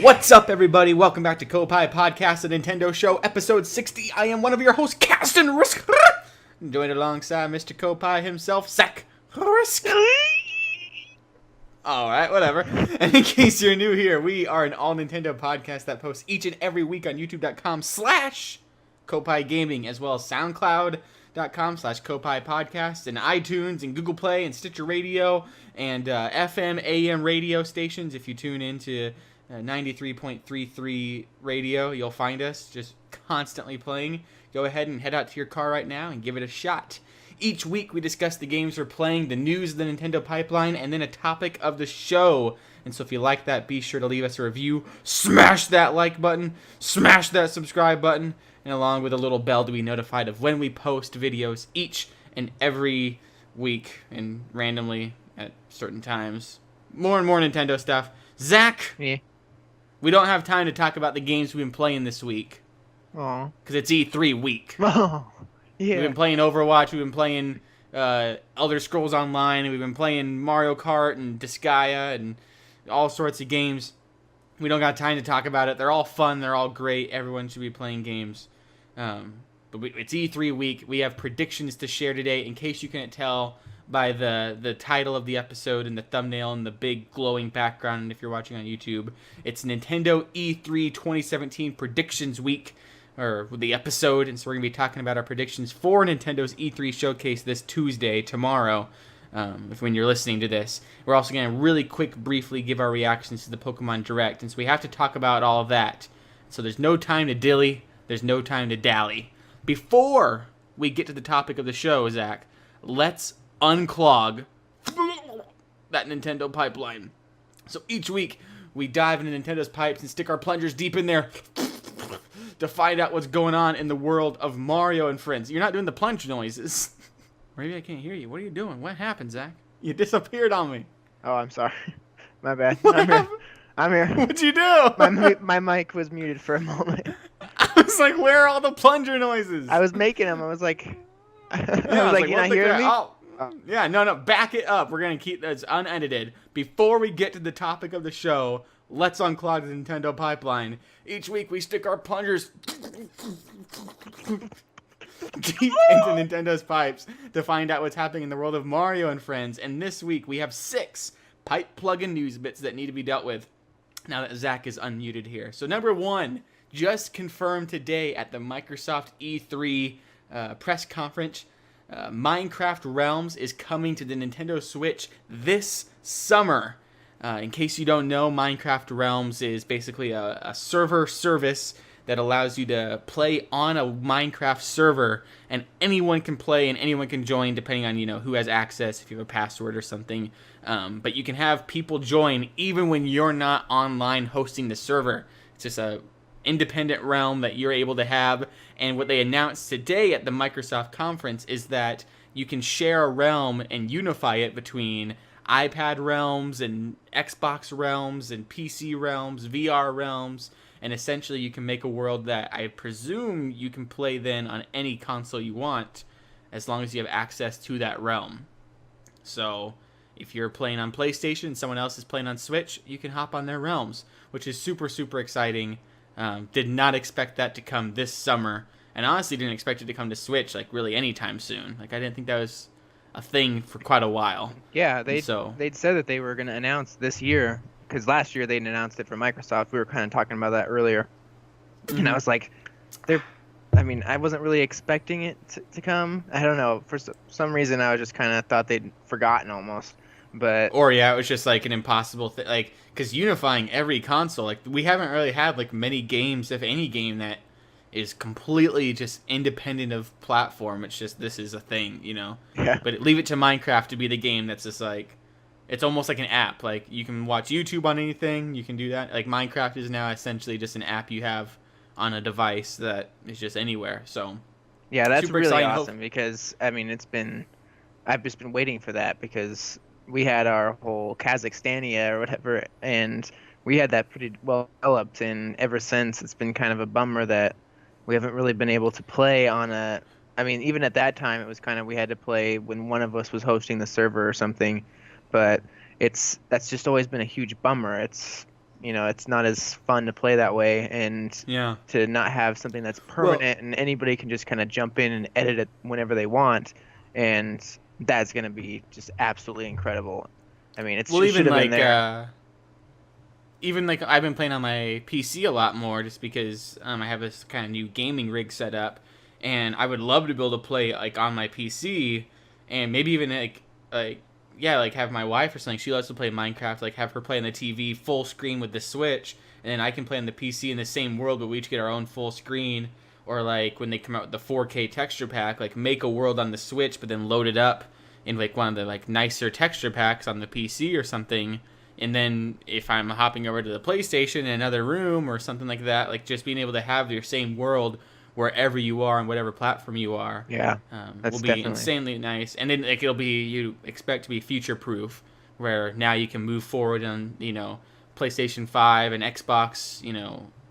What's up, everybody? Welcome back to Koppai Podcast, a Nintendo Show, episode 60. I am one of your hosts, Caston Risk. Joined alongside Mr. Koppai himself, Zach Risk. Alright, whatever. And in case you're new here, we are an all-Nintendo podcast that posts each and every week on youtube.com/Koppai Gaming, as well as soundcloud.com/Koppai Podcast, and iTunes, and Google Play, and Stitcher Radio, and FM, AM radio stations. If you tune into 93.33 radio, you'll find us just constantly playing. Go ahead and head out to your car right now and give it a shot. Each week we discuss the games we're playing, the news of the Nintendo pipeline, and then a topic of the show. And so if you like that, be sure to leave us a review, smash that like button, smash that subscribe button, and along with a little bell to be notified of when we post videos each and every week, and randomly at certain times. More and more Nintendo stuff. Zach, Yeah. we don't have time to talk about the games we've been playing this week. Oh. Because it's E3 week. Oh. Yeah. We've been playing Overwatch, we've been playing Elder Scrolls Online, and we've been playing Mario Kart and Disgaea and all sorts of games. We don't got time to talk about it. They're all fun, they're all great. Everyone should be playing games. It's E3 week. We have predictions to share today. In case you couldn't tell by the title of the episode and the thumbnail and the big glowing background, and if you're watching on YouTube, it's Nintendo E3 2017 Predictions Week, or the episode, and so we're going to be talking about our predictions for Nintendo's E3 showcase this Tuesday, tomorrow, when you're listening to this. We're also going to really briefly give our reactions to the Pokemon Direct, and so we have to talk about all of that. So there's no time to dilly, there's no time to dally. Before we get to the topic of the show, Zach, let's unclog that Nintendo pipeline. So each week, we dive into Nintendo's pipes and stick our plungers deep in there to find out what's going on in the world of Mario and friends. You're not doing the plunge noises. Maybe I can't hear you. What are you doing? What happened, Zach? You disappeared on me. Oh, I'm sorry. My bad. What I'm here. happened? I'm here. What'd you do? My mic was muted for a moment. I was like, where are all the plunger noises? I was making them. I was like, Yeah, I was like, you're not hearing me? Oh. Yeah, no, back it up. We're going to keep this unedited. Before we get to the topic of the show, let's unclog the Nintendo pipeline. Each week we stick our plungers deep into Nintendo's pipes to find out what's happening in the world of Mario and friends. And this week we have 6 pipe plug-in news bits that need to be dealt with now that Zach is unmuted here. So number 1, just confirmed today at the Microsoft E3 press conference, Minecraft Realms is coming to the Nintendo Switch this summer. In case you don't know, Minecraft Realms is basically a server service that allows you to play on a Minecraft server, and anyone can play and anyone can join depending on, who has access, if you have a password or something. But you can have people join even when you're not online hosting the server. It's just a independent realm that you're able to have. And what they announced today at the Microsoft conference is that you can share a realm and unify it between iPad realms and Xbox realms and PC realms, VR realms, and essentially you can make a world that I presume you can play then on any console you want as long as you have access to that realm. So if you're playing on PlayStation and someone else is playing on Switch, you can hop on their realms, which is super, super exciting. Did not expect that to come this summer, and honestly didn't expect it to come to Switch really anytime soon. I didn't think that was a thing for quite a while. Yeah, they'd said that they were going to announce this year, because last year they'd announced it for Microsoft. We were kind of talking about that earlier. Mm-hmm. And I was like, I wasn't really expecting it to come. I don't know. For some reason, I was just kind of thought they'd forgotten almost. But it was just an impossible thing. Because unifying every console, we haven't really had many games, if any game, that is completely just independent of platform. It's just, this is a thing, Yeah. But leave it to Minecraft to be the game that's just it's almost like an app. You can watch YouTube on anything. You can do that. Minecraft is now essentially just an app you have on a device that is just anywhere. So yeah, that's really awesome because I've just been waiting for that because we had our whole Kazakhstania or whatever, and we had that pretty well developed, and ever since it's been kind of a bummer that we haven't really been able to play on even at that time it was we had to play when one of us was hosting the server or something, but that's just always been a huge bummer. It's it's not as fun to play that way, and to not have something that's permanent and anybody can just kind of jump in and edit it whenever they want, and that's going to be just absolutely incredible. I mean, it should have been there. Even like I've been playing on my PC a lot more just because I have this kind of new gaming rig set up, and I would love to be able to play like on my PC, and maybe even like have my wife or something. She loves to play Minecraft. Like have her play on the TV full screen with the Switch, and then I can play on the PC in the same world, but we each get our own full screen. Or like when they come out with the 4K texture pack, like make a world on the Switch, but then load it up in like one of the like nicer texture packs on the PC or something. And then if I'm hopping over to the PlayStation in another room or something like that, like just being able to have your same world wherever you are on whatever platform you are, that's will be definitely insanely nice. And then like it'll be, you expect to be future proof, where now you can move forward on PlayStation 5 and Xbox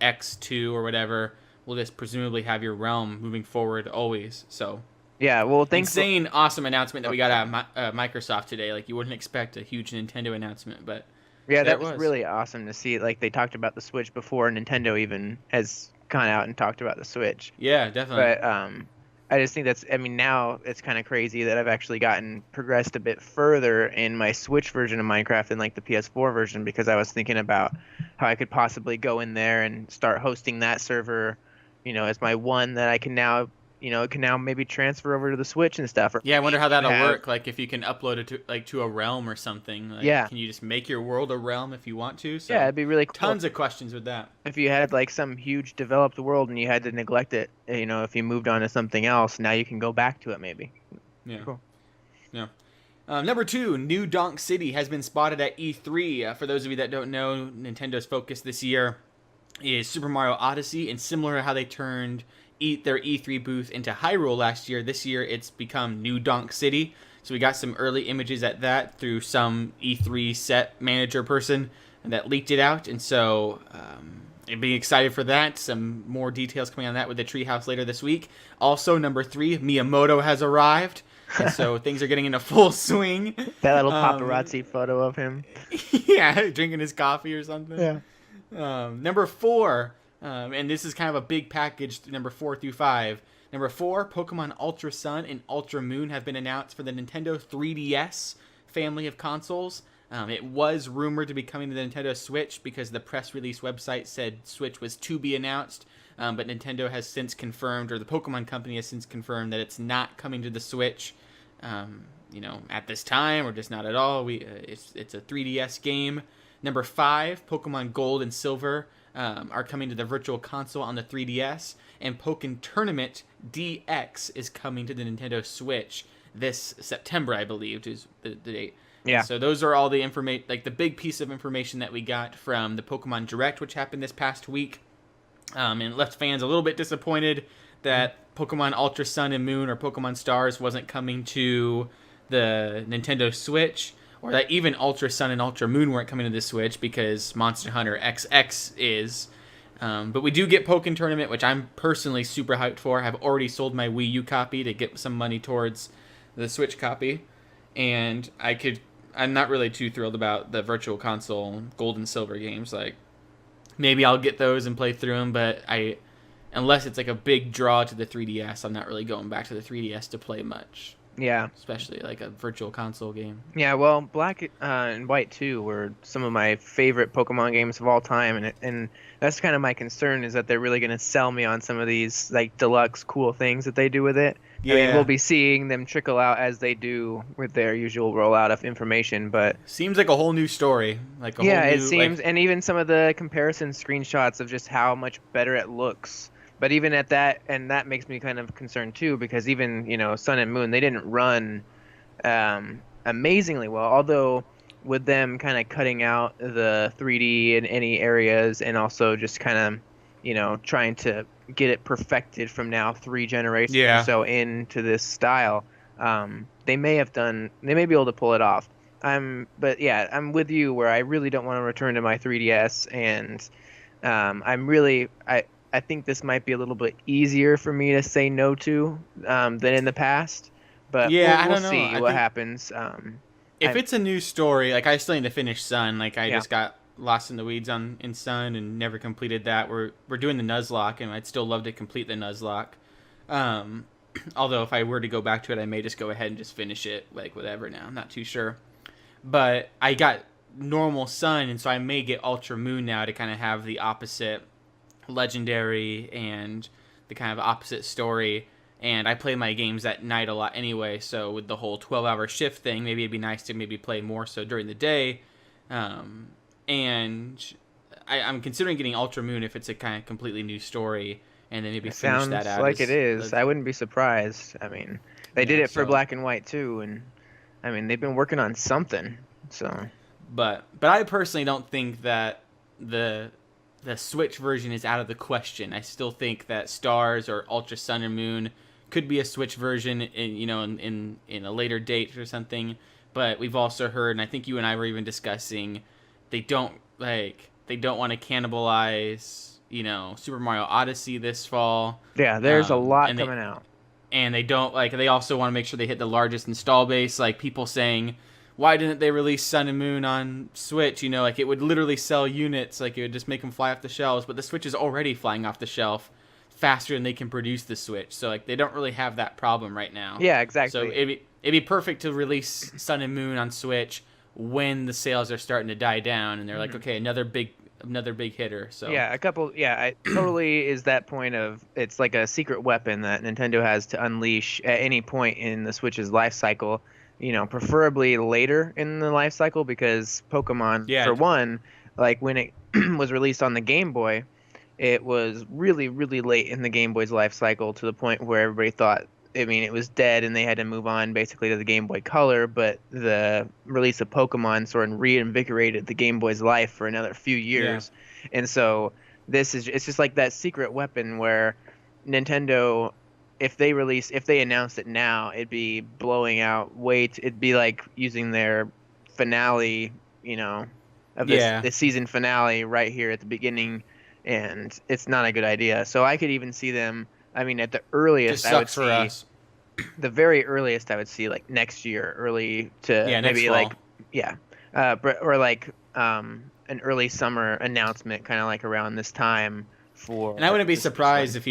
X2 or whatever. Will just presumably have your realm moving forward always. So yeah, well, insane, awesome announcement that we got out of Microsoft today. Like you wouldn't expect a huge Nintendo announcement, but yeah, that was really awesome to see. Like they talked about the Switch before Nintendo even has gone out and talked about the Switch. Yeah, definitely. But I just think now it's kind of crazy that I've actually progressed a bit further in my Switch version of Minecraft than like the PS4 version, because I was thinking about how I could possibly go in there and start hosting that server, as my one that I can now maybe transfer over to the Switch and stuff. Yeah, I wonder how that'll work. Like if you can upload it to a realm or something. Like, can you just make your world a realm if you want to? So yeah, it'd be really cool. Tons of questions with that. If you had like some huge developed world and you had to neglect it, if you moved on to something else, now you can go back to it maybe. Yeah. Cool. Yeah. Number 2, New Donk City has been spotted at E3. For those of you that don't know, Nintendo's focus this year is Super Mario Odyssey, and similar to how they turned their E3 booth into Hyrule last year, this year it's become New Donk City. So we got some early images at that through some E3 set manager person that leaked it out, and so being excited for that. Some more details coming on that with the Treehouse later this week. Also, number 3, Miyamoto has arrived, and so things are getting into full swing. That little paparazzi photo of him. Yeah, drinking his coffee or something. Yeah. Number 4, and this is kind of a big package, number 4 through 5. Number 4, Pokemon Ultra Sun and Ultra Moon have been announced for the Nintendo 3DS family of consoles. It was rumored to be coming to the Nintendo Switch because the press release website said Switch was to be announced, but Nintendo has since confirmed, or the Pokemon Company has since confirmed, that it's not coming to the Switch, at this time, or just not at all. It's a 3DS game. Number 5, Pokemon Gold and Silver are coming to the Virtual Console on the 3DS, and Pokken Tournament DX is coming to the Nintendo Switch this September, I believe, is the date. Yeah. So those are all the information, like the big piece of information that we got from the Pokemon Direct, which happened this past week, and left fans a little bit disappointed that Pokemon Ultra Sun and Moon or Pokemon Stars wasn't coming to the Nintendo Switch, or that even Ultra Sun and Ultra Moon weren't coming to the Switch because Monster Hunter XX is. But we do get Pokken Tournament, which I'm personally super hyped for. I've already sold my Wii U copy to get some money towards the Switch copy, and I'm not really too thrilled about the Virtual Console Gold and Silver games. Like, maybe I'll get those and play through them, but unless it's like a big draw to the 3DS, I'm not really going back to the 3DS to play much. Yeah. Especially like a Virtual Console game. Yeah, well, Black and White 2 were some of my favorite Pokemon games of all time, and that's kind of my concern, is that they're really going to sell me on some of these like deluxe cool things that they do with it. Yeah. I mean, we'll be seeing them trickle out as they do with their usual rollout of information, but seems like a whole new story. It seems, and even some of the comparison screenshots of just how much better it looks. But even at that, and that makes me kind of concerned too, because even, Sun and Moon, they didn't run amazingly well. Although with them kind of cutting out the 3D in any areas, and also just kind of, trying to get it perfected from now 3 generations or so into this style, they may be able to pull it off. But yeah, I'm with you where I really don't want to return to my 3DS, and I think this might be a little bit easier for me to say no to than in the past. But we'll see what happens. If it's a new story, like I still need to finish Sun. Like I just got lost in the weeds in Sun and never completed that. We're doing the Nuzlocke, and I'd still love to complete the Nuzlocke. Although if I were to go back to it, I may just go ahead and just finish it, like whatever now. I'm not too sure. But I got normal Sun, and so I may get Ultra Moon now to kind of have the opposite legendary and the kind of opposite story. And I play my games at night a lot anyway, so with the whole 12-hour shift thing, maybe it'd be nice to maybe play more so during the day. And I'm considering getting Ultra Moon if it's a kind of completely new story, and then maybe finish that out. Sounds like it is. I wouldn't be surprised. I mean, they did it for Black and White too, and I mean they've been working on something. So, but I personally don't think that the Switch version is out of the question. I still think that Stars or Ultra Sun and Moon could be a Switch version in a later date or something. But we've also heard, and I think you and I were even discussing, they don't want to cannibalize Super Mario Odyssey this fall. Yeah, there's a lot coming out. And they don't they also want to make sure they hit the largest install base. Like people saying, why didn't they release Sun and Moon on Switch? It would literally sell units. Like it would just make them fly off the shelves. But the Switch is already flying off the shelf faster than they can produce the Switch. So they don't really have that problem right now. Yeah, exactly. So it'd be perfect to release Sun and Moon on Switch when the sales are starting to die down, and they're like, okay, another big hitter. So yeah, it totally is that point of it's like a secret weapon that Nintendo has to unleash at any point in the Switch's life cycle. Preferably later in the life cycle, because Pokemon, for one, like when it was released on the Game Boy, it was really, really late in the Game Boy's life cycle, to the point where everybody thought, it was dead and they had to move on basically to the Game Boy Color. But the release of Pokemon sort of reinvigorated the Game Boy's life for another few years. Yeah. And so it's just like that secret weapon where Nintendo, if they announced it now, it'd be blowing out it'd be like using their finale, of this season finale right here at the beginning, and it's not a good idea. So I could even see them, at the earliest, I would see, us. The very earliest I would see like next year, early to maybe like, or like an early summer announcement, kind of like around this time. And I wouldn't be surprised if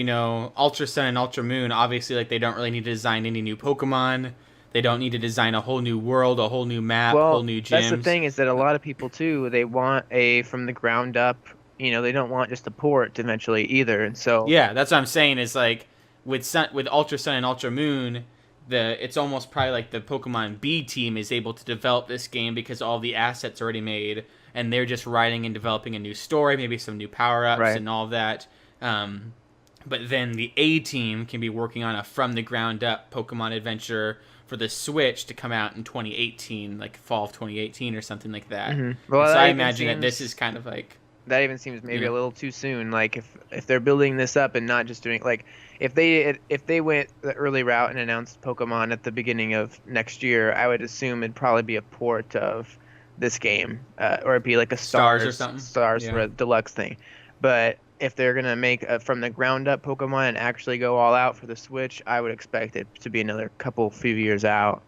Ultra Sun and Ultra Moon, obviously, they don't really need to design any new Pokemon. They don't need to design a whole new world, a whole new map, whole new gyms. That's the thing, is that a lot of people too, they want a from the ground up. They don't want just a port eventually either. And so yeah, that's what I'm saying. Is like with Ultra Sun and Ultra Moon, it's almost probably like the Pokemon B team is able to develop this game because all the assets are already made. And they're just writing and developing a new story, maybe some new power-ups and all that. But then the A team can be working on a from-the-ground-up Pokemon adventure for the Switch to come out in 2018, like fall of 2018 or something like that. Mm-hmm. Well, so I imagine that this is kind of like... That even seems maybe a little too soon. Like if they're building this up and not just doing... Like if they went the early route and announced Pokemon at the beginning of next year, I would assume it'd probably be a port of this game, or it'd be like a Stars or something. Stars for a deluxe thing. But if they're gonna make a from the ground up Pokemon and actually go all out for the Switch, I would expect it to be another few years out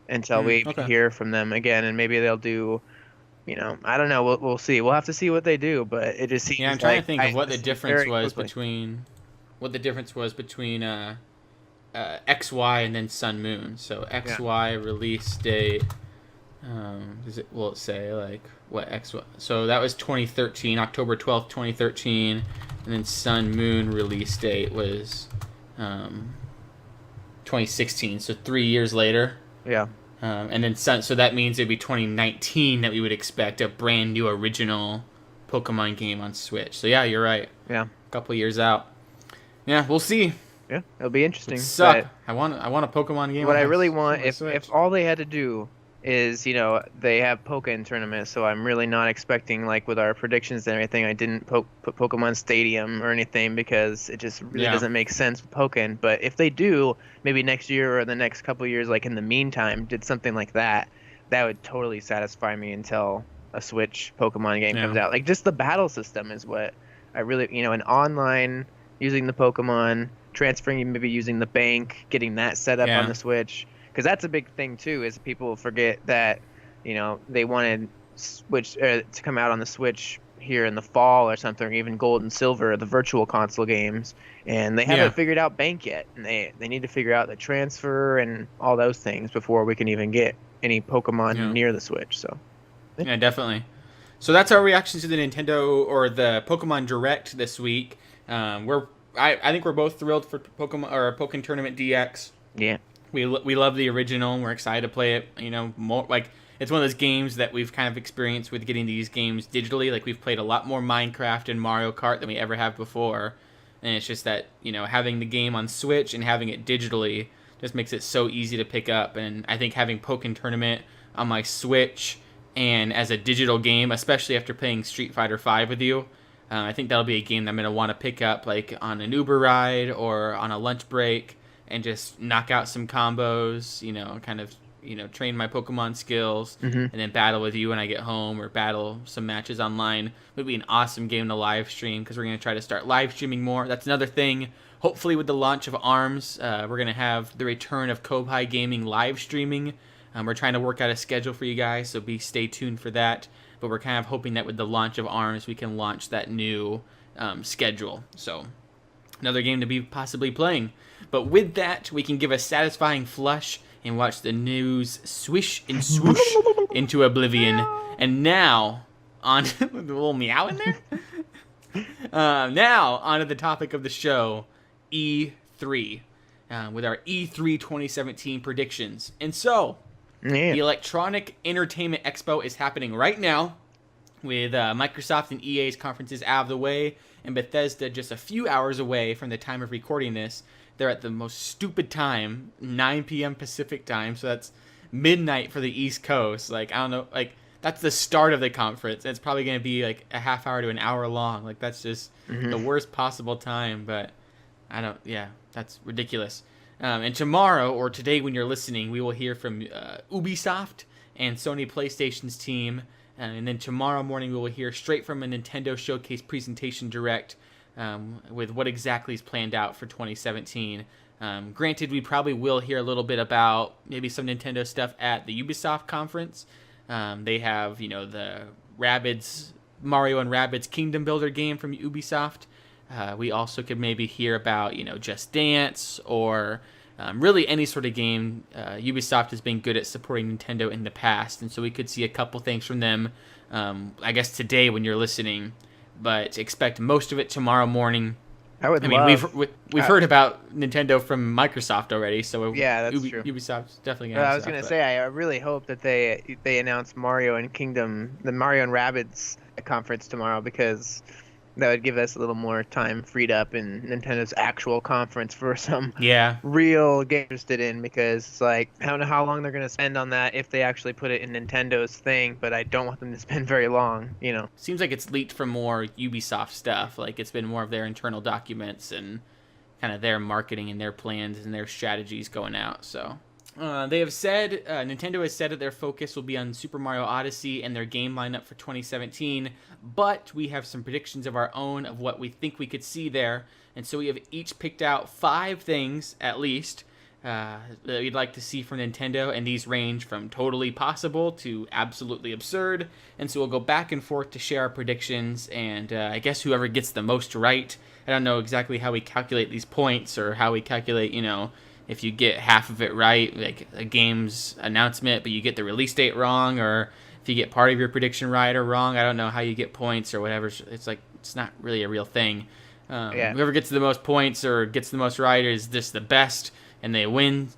until we hear from them again, and maybe they'll do, I don't know. We'll see. We'll have to see what they do, but it just seems. Yeah, I'm trying to think of what the difference was between XY and then Sun Moon. So XY release date. Will it say like what XY? So that was 2013, October 12th, 2013, and then Sun Moon release date was 2016. So 3 years later. Yeah. And then so that means it'd be 2019 that we would expect a brand new original Pokemon game on Switch. So yeah, you're right. Yeah. A couple years out. Yeah, we'll see. Yeah, it'll be interesting. Suck. I want a Pokemon game. What I really want, if all they had to do is, they have Pokken tournaments, so I'm really not expecting, like with our predictions and everything, I didn't put Pokemon Stadium or anything because it just really doesn't make sense with Pokken. But if they do, maybe next year or the next couple of years, like in the meantime, did something like that, that would totally satisfy me until a Switch Pokemon game comes out. Like, just the battle system is what I really, an online, using the Pokemon, transferring, maybe using the bank, getting that set up on the Switch. Because that's a big thing, too, is people forget that, they wanted Switch to come out on the Switch here in the fall or something, or even Gold and Silver, the virtual console games, and they haven't Yeah. figured out Bank yet, and they need to figure out the transfer and all those things before we can even get any Pokemon Yeah. near the Switch. So Yeah, definitely. So that's our reaction to the Nintendo or the Pokemon Direct this week. I think we're both thrilled for Pokemon or Pokken Tournament DX. yeah. We love the original. We're excited to play it. You know, more like it's one of those games that we've kind of experienced with getting these games digitally. Like we've played a lot more Minecraft and Mario Kart than we ever have before, and it's just that having the game on Switch and having it digitally just makes it so easy to pick up. And I think having Pokken Tournament on my Switch and as a digital game, especially after playing Street Fighter V with you, I think that'll be a game that I'm gonna want to pick up like on an Uber ride or on a lunch break and just knock out some combos, kind of, train my Pokemon skills, and then battle with you when I get home or battle some matches online. It would be an awesome game to live stream because we're going to try to start live streaming more. That's another thing. Hopefully with the launch of ARMS, we're going to have the return of Koppai Gaming live streaming. We're trying to work out a schedule for you guys, so stay tuned for that. But we're kind of hoping that with the launch of ARMS, we can launch that new schedule. So another game to be possibly playing. But with that, we can give a satisfying flush and watch the news swish and swoosh into oblivion. And now, on with a little meow in there. Now, on to the topic of the show, E3, with our E3 2017 predictions. And so, the Electronic Entertainment Expo is happening right now, with Microsoft and EA's conferences out of the way, and Bethesda just a few hours away from the time of recording this. They're at the most stupid time, 9 p.m. Pacific time, so that's midnight for the East Coast. Like, I don't know, like, that's the start of the conference. It's probably going to be, like, a half hour to an hour long. Like, that's just the worst possible time, but that's ridiculous. And tomorrow, or today when you're listening, we will hear from Ubisoft and Sony PlayStation's team, and then tomorrow morning we will hear straight from a Nintendo Showcase presentation direct with what exactly is planned out for 2017. Granted, we probably will hear a little bit about maybe some Nintendo stuff at the Ubisoft conference. They have, the Mario and Rabbids Kingdom Builder game from Ubisoft. We also could maybe hear about, Just Dance or really any sort of game. Ubisoft has been good at supporting Nintendo in the past, and so we could see a couple things from them, I guess, today when you're listening. But expect most of it tomorrow morning. We've heard about Nintendo from Microsoft already, so yeah, that's true. Ubisoft's definitely gonna. I was gonna say I really hope that they announce Mario and Rabbids conference tomorrow, because that would give us a little more time freed up in Nintendo's actual conference for some real game interested in, because it's like, I don't know how long they're going to spend on that if they actually put it in Nintendo's thing, but I don't want them to spend very long, Seems like it's leaked from more Ubisoft stuff. Like, it's been more of their internal documents and kind of their marketing and their plans and their strategies going out, so... they have said, Nintendo has said that their focus will be on Super Mario Odyssey and their game lineup for 2017, but we have some predictions of our own of what we think we could see there, and so we have each picked out 5 things, at least, that we'd like to see from Nintendo, and these range from totally possible to absolutely absurd, and so we'll go back and forth to share our predictions, and I guess whoever gets the most right. I don't know exactly how we calculate these points, or how we calculate, if you get half of it right, like a game's announcement, but you get the release date wrong, or if you get part of your prediction right or wrong, I don't know how you get points or whatever. It's like, it's not really a real thing. Whoever gets the most points or gets the most right is just the best, and they win.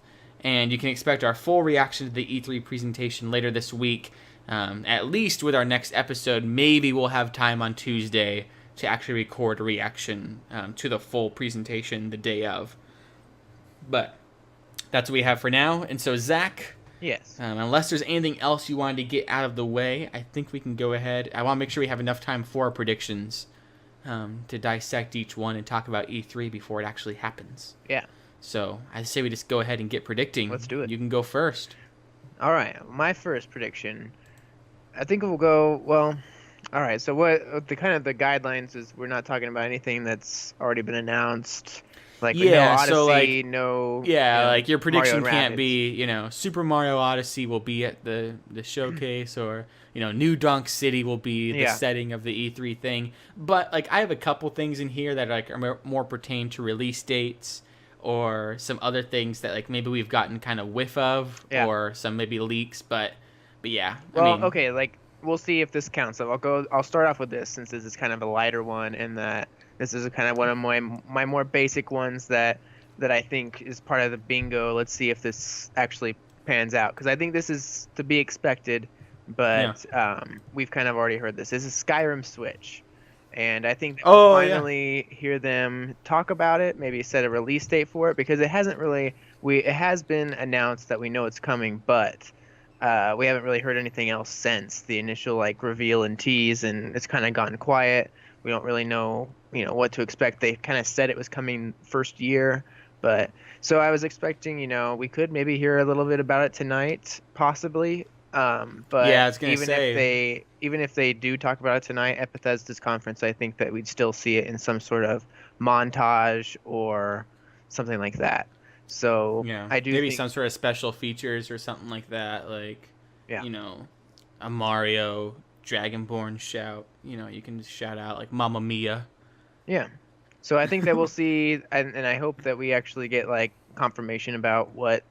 And you can expect our full reaction to the E3 presentation later this week, at least with our next episode. Maybe we'll have time on Tuesday to actually record a reaction to the full presentation the day of. But that's what we have for now. And so, Zach, yes. Unless there's anything else you wanted to get out of the way, I think we can go ahead. I want to make sure we have enough time for our predictions to dissect each one and talk about E3 before it actually happens. Yeah. So I say we just go ahead and get predicting. Let's do it. You can go first. All right. My first prediction, I think we'll go, well, all right. So what the guidelines is, we're not talking about anything that's already been announced. Like no Yeah, Odyssey, so like no. like your Mario prediction and can't Rabbids. be, Super Mario Odyssey will be at the showcase, or New Donk City will be the Yeah. setting of the E3 thing. But like I have a couple things in here that like are more pertain to release dates or some other things that like maybe we've gotten kind of whiff of, Yeah. or some maybe leaks, but yeah, Well, okay, like we'll see if this counts. So I'll start off with this since this is kind of a lighter one, and that this is kind of one of my more basic ones that I think is part of the bingo. Let's see if this actually pans out, because I think this is to be expected, yeah. but we've kind of already heard this. This is Skyrim Switch. And I think that we'll Oh yeah. finally hear them talk about it, maybe set a release date for it, because it hasn't really it has been announced that we know it's coming, but we haven't really heard anything else since the initial like reveal and tease, and it's kind of gotten quiet. We don't really know, what to expect. They kind of said it was coming first year, but so I was expecting, we could maybe hear a little bit about it tonight, possibly. Yeah, I But was gonna say. even if they do talk about it tonight at Bethesda's conference, I think that we'd still see it in some sort of montage or something like that. So Yeah, I do maybe think, some sort of special features or something like that, like yeah. a Mario Dragonborn shout. You can just shout out like "Mamma Mia." Yeah. So I think that we'll see, and I hope that we actually get like confirmation about what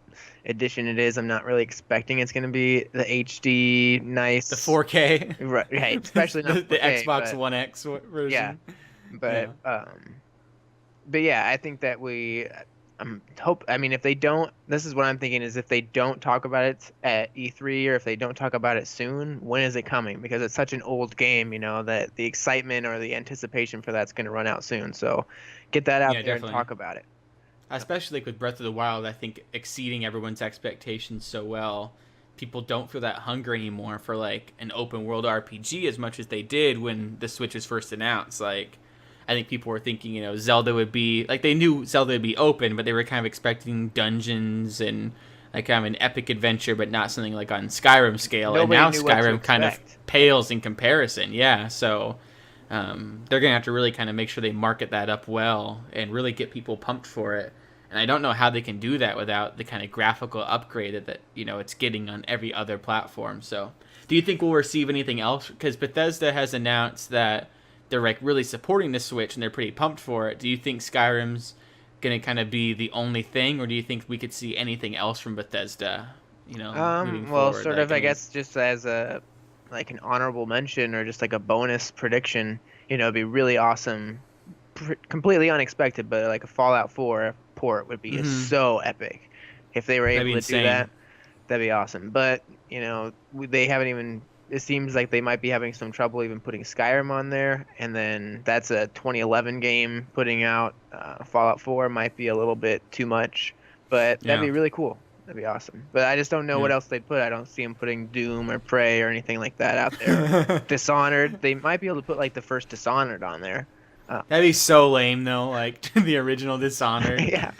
edition it is. I'm not really expecting it's going to be the HD The nice, 4K, right? Especially not the 4K, Xbox but One X yeah, version. Yeah, but yeah, I think that we hope. I mean, if they don't, this is what I'm thinking is if they don't talk about it at E3 or if they don't talk about it soon, when is it coming? Because it's such an old game, that the excitement or the anticipation for that's going to run out soon. So get that out yeah, there and definitely. talk about it. Especially like with Breath of the Wild, I think exceeding everyone's expectations so well, people don't feel that hunger anymore for like an open world RPG as much as they did when the Switch was first announced. Like, I think people were thinking, Zelda would be like they knew Zelda would be open, but they were kind of expecting dungeons and like kind of an epic adventure, but not something like on Skyrim scale. And Nobody now knew what to Skyrim kind of expect. pales in comparison. Yeah, so they're gonna have to really kind of make sure they market that up well and really get people pumped for it. And I don't know how they can do that without the kind of graphical upgrade that it's getting on every other platform. So, do you think we'll receive anything else? Because Bethesda has announced that they're like really supporting the Switch and they're pretty pumped for it. Do you think Skyrim's gonna kind of be the only thing, or do you think we could see anything else from Bethesda? Moving Well, forward. sort Like, of, I guess, just as a like an honorable mention or just like a bonus prediction, it'd be really awesome, completely unexpected, but like a Fallout 4 port would be so epic if they were that'd able be to do insane. that. That'd be awesome. But, they haven't even. It seems like they might be having some trouble even putting Skyrim on there, and then that's a 2011 game. Putting out Fallout 4 might be a little bit too much, but that'd Yeah, be really cool. That'd be awesome. But I just don't know yeah. what else they'd put. I don't see them putting Doom or Prey or anything like that out there. Dishonored. They might be able to put like the first Dishonored on there. That'd be so lame though, like the original Dishonored. Yeah.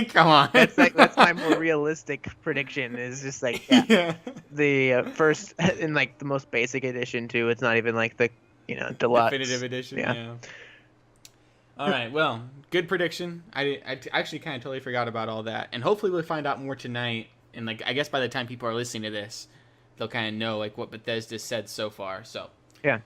Come on. That's my more realistic prediction. Is just like Yeah. the first in like the most basic edition too. It's not even like the deluxe Definitive edition. Yeah. Yeah. All right. Well, good prediction. I actually kind of totally forgot about all that, and hopefully we'll find out more tonight. And like I guess by the time people are listening to this, they'll kind of know like what Bethesda said so far. So Yeah.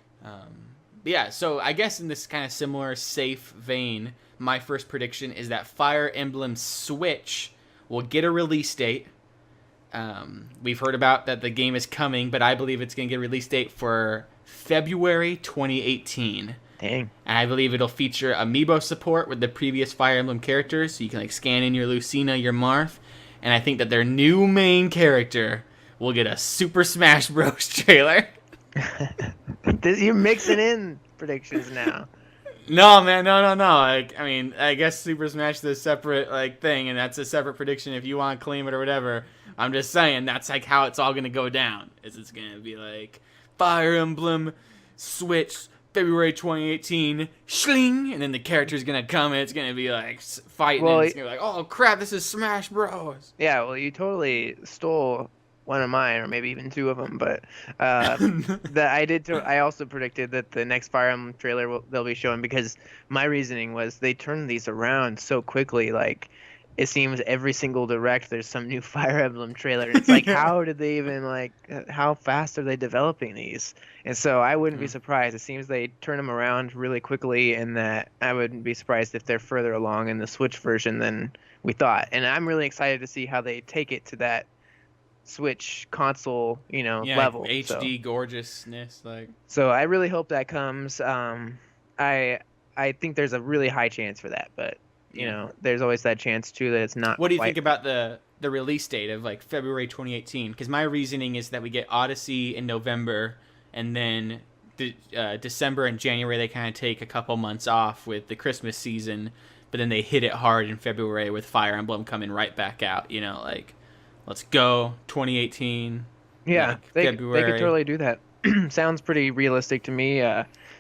yeah. So I guess in this kind of similar safe vein, my first prediction is that Fire Emblem Switch will get a release date. We've heard about that the game is coming, but I believe it's going to get a release date for February 2018. Dang. And I believe it'll feature amiibo support with the previous Fire Emblem characters, so you can like scan in your Lucina, your Marth, and I think that their new main character will get a Super Smash Bros. Trailer. You're mixing in predictions now. No, man, no. Like, I mean, I guess Super Smash is a separate like thing, and that's a separate prediction if you want to claim it or whatever. I'm just saying that's like how it's all gonna go down. Is it's gonna be like Fire Emblem Switch February 2018, schling, and then the character's gonna come and it's gonna be like fighting. Well, and it's gonna be like, oh crap, this is Smash Bros. Yeah, well, you totally stole one of mine, or maybe even two of them. But I also predicted that the next Fire Emblem trailer they'll be showing, because my reasoning was they turn these around so quickly. Like, it seems every single direct there's some new Fire Emblem trailer. And it's like, how did they even how fast are they developing these? And so I wouldn't be surprised. It seems they turn them around really quickly, and that I wouldn't be surprised if they're further along in the Switch version than we thought. And I'm really excited to see how they take it to that Switch console, level. Like HD gorgeousness, like. So I really hope that comes. I think there's a really high chance for that, but there's always that chance too that it's not. What do you think about the release date of like February 2018? Because my reasoning is that we get Odyssey in November, and then December and January they kind of take a couple months off with the Christmas season, but then they hit it hard in February with Fire Emblem coming right back out. Like, let's go 2018. Yeah, like they February. could totally do that. Sounds pretty realistic to me.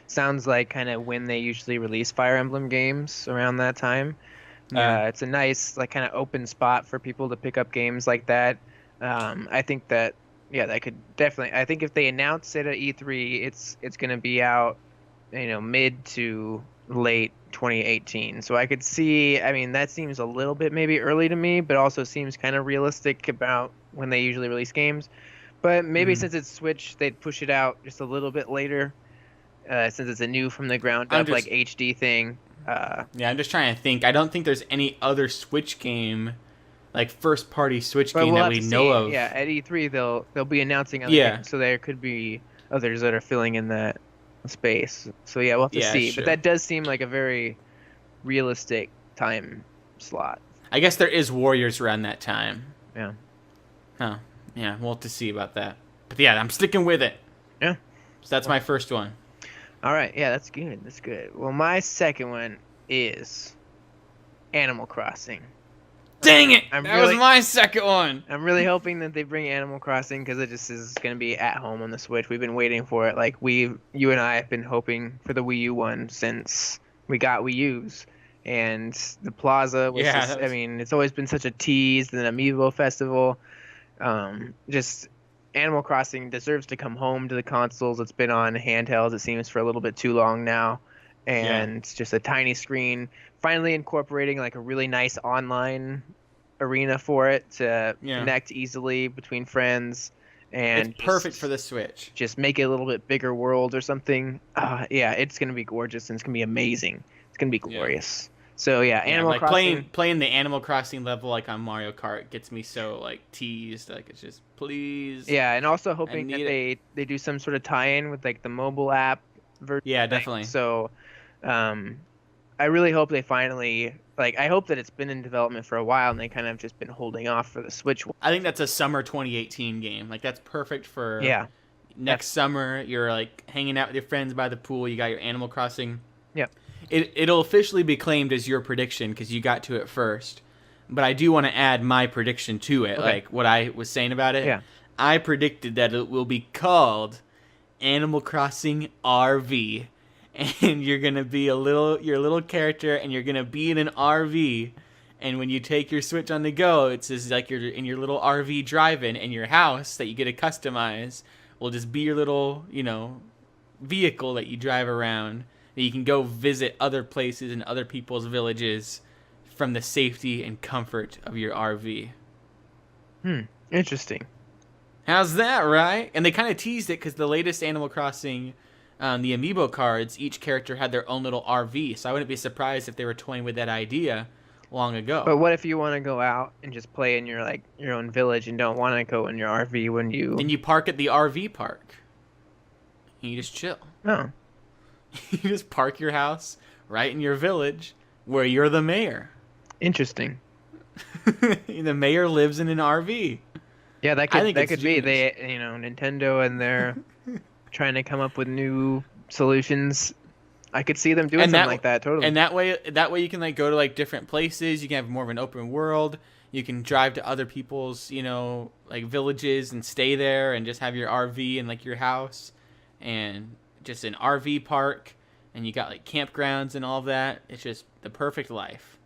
Sounds like kind of when they usually release Fire Emblem games, around that time. Yeah. It's a nice kind of open spot for people to pick up games like that. I think that that could definitely. I think if they announce it at E3, it's going to be out, mid to late 2018. So I could see. I mean, that seems a little bit maybe early to me, but also seems kind of realistic about when they usually release games. But maybe since it's Switch, they'd push it out just a little bit later. Since it's a new from the ground up like HD thing. I'm just trying to think. I don't think there's any other Switch game, like first party Switch game that we know of. Yeah, at E3 they'll be announcing other games, so there could be others that are filling in that space. So we'll have to see. Sure. But that does seem like a very realistic time slot. I guess there is Warriors around that time. Yeah. Oh, yeah, we'll have to see about that. But yeah, I'm sticking with it. Yeah. So that's my first one. All right, yeah, that's good. That's good. Well, my second one is Animal Crossing. Dang it! That was my second one. I'm really hoping that they bring Animal Crossing, because it just is going to be at home on the Switch. We've been waiting for it. Like, you and I have been hoping for the Wii U one since we got Wii U's. And the Plaza was I mean, it's always been such a tease, and an Amiibo festival. Just Animal Crossing deserves to come home to the consoles. It's been on handhelds, it seems, for a little bit too long now. And just a tiny screen. Finally incorporating like a really nice online arena for it to connect easily between friends. And it's perfect for the Switch. Just make it a little bit bigger world or something. It's going to be gorgeous, and it's going to be amazing. It's going to be glorious. So Animal Crossing. Playing the Animal Crossing level like on Mario Kart gets me so like teased. Like, it's just, please. Yeah, and also hoping that they do some sort of tie-in with like the mobile app version. Yeah, definitely. So, I really hope they finally I hope that it's been in development for a while, and they kind of just been holding off for the Switch. I think that's a summer 2018 game. Like, that's perfect for next summer. You're like hanging out with your friends by the pool. You got your Animal Crossing. Yeah. It'll officially be claimed as your prediction because you got to it first. But I do want to add my prediction to it, like what I was saying about it. Yeah. I predicted that it will be called Animal Crossing RV, and you're gonna be your little character, and you're gonna be in an RV. And when you take your Switch on the go, it's just like you're in your little RV driving, and your house that you get to customize will just be your little, vehicle that you drive around. That you can go visit other places and other people's villages from the safety and comfort of your RV. Interesting. How's that, right? And they kind of teased it because the latest Animal Crossing, the Amiibo cards, each character had their own little RV. So I wouldn't be surprised if they were toying with that idea long ago. But what if you want to go out and just play in your own village and don't want to go in your RV when you... Then you park at the RV park. And you just chill. Oh. You just park your house right in your village where you're the mayor. Interesting. The mayor lives in an RV. Yeah, that could be. They, Nintendo, and they're trying to come up with new solutions. I could see them doing something like that, totally. And that way you can go to different places. You can have more of an open world. You can drive to other people's, villages and stay there and just have your RV and your house and just an RV park, and you got campgrounds and all of that. It's just the perfect life.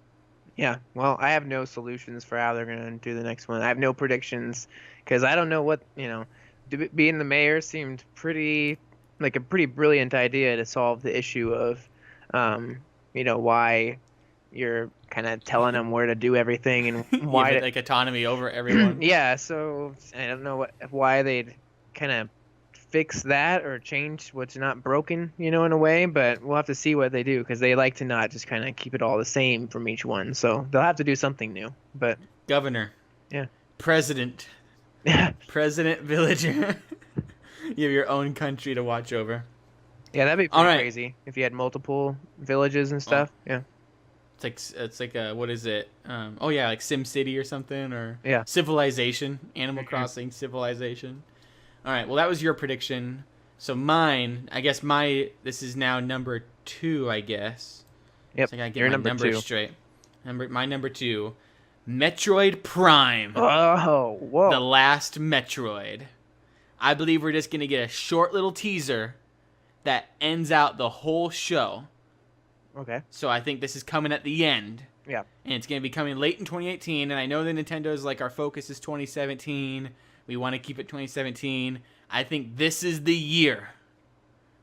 Yeah, well, I have no solutions for how they're going to do the next one. I have no predictions because I don't know what being the mayor seemed like a pretty brilliant idea to solve the issue of, why you're kind of telling them where to do everything and Give why it like autonomy over everyone. yeah, so I don't know why they'd kind of fix that or change what's not broken, in a way, but we'll have to see what they do because they like to not just kind of keep it all the same from each one. So they'll have to do something new. But governor, yeah, president, president, villager. You have your own country to watch over. Yeah, that'd be pretty crazy if you had multiple villages and stuff. Yeah. It's like what is it? Like Sim City or something, or yeah, Civilization, Animal Crossing, Civilization. All right, well that was your prediction. So mine, I guess this is now number 2, I guess. Yep. So I gotta get your my number numbers 2. straight. My number 2, Metroid Prime. Oh, whoa! The last Metroid. I believe we're just gonna get a short little teaser that ends out the whole show. Okay. So I think this is coming at the end. Yeah. And it's going to be coming late in 2018. And I know that Nintendo's like, our focus is 2017. We want to keep it 2017. I think this is the year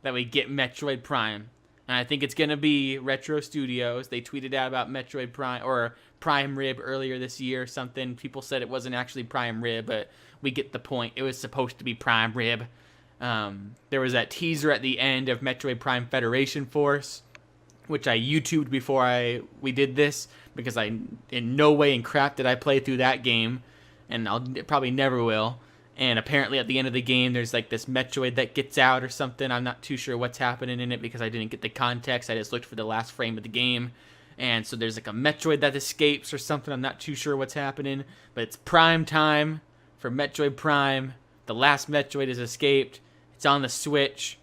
that we get Metroid Prime. And I think it's going to be Retro Studios. They tweeted out about Metroid Prime or Prime Rib earlier this year or something. People said it wasn't actually Prime Rib, but we get the point. It was supposed to be Prime Rib. There was that teaser at the end of Metroid Prime Federation Force, which I YouTubed before we did this, because I in no way in crap did I play through that game, and I'll probably never will. And apparently at the end of the game, there's like this Metroid that gets out or something. I'm not too sure what's happening in it because I didn't get the context. I just looked for the last frame of the game. And so there's like a Metroid that escapes or something. I'm not too sure what's happening. But it's prime time for Metroid Prime. The last Metroid has escaped. It's on the Switch.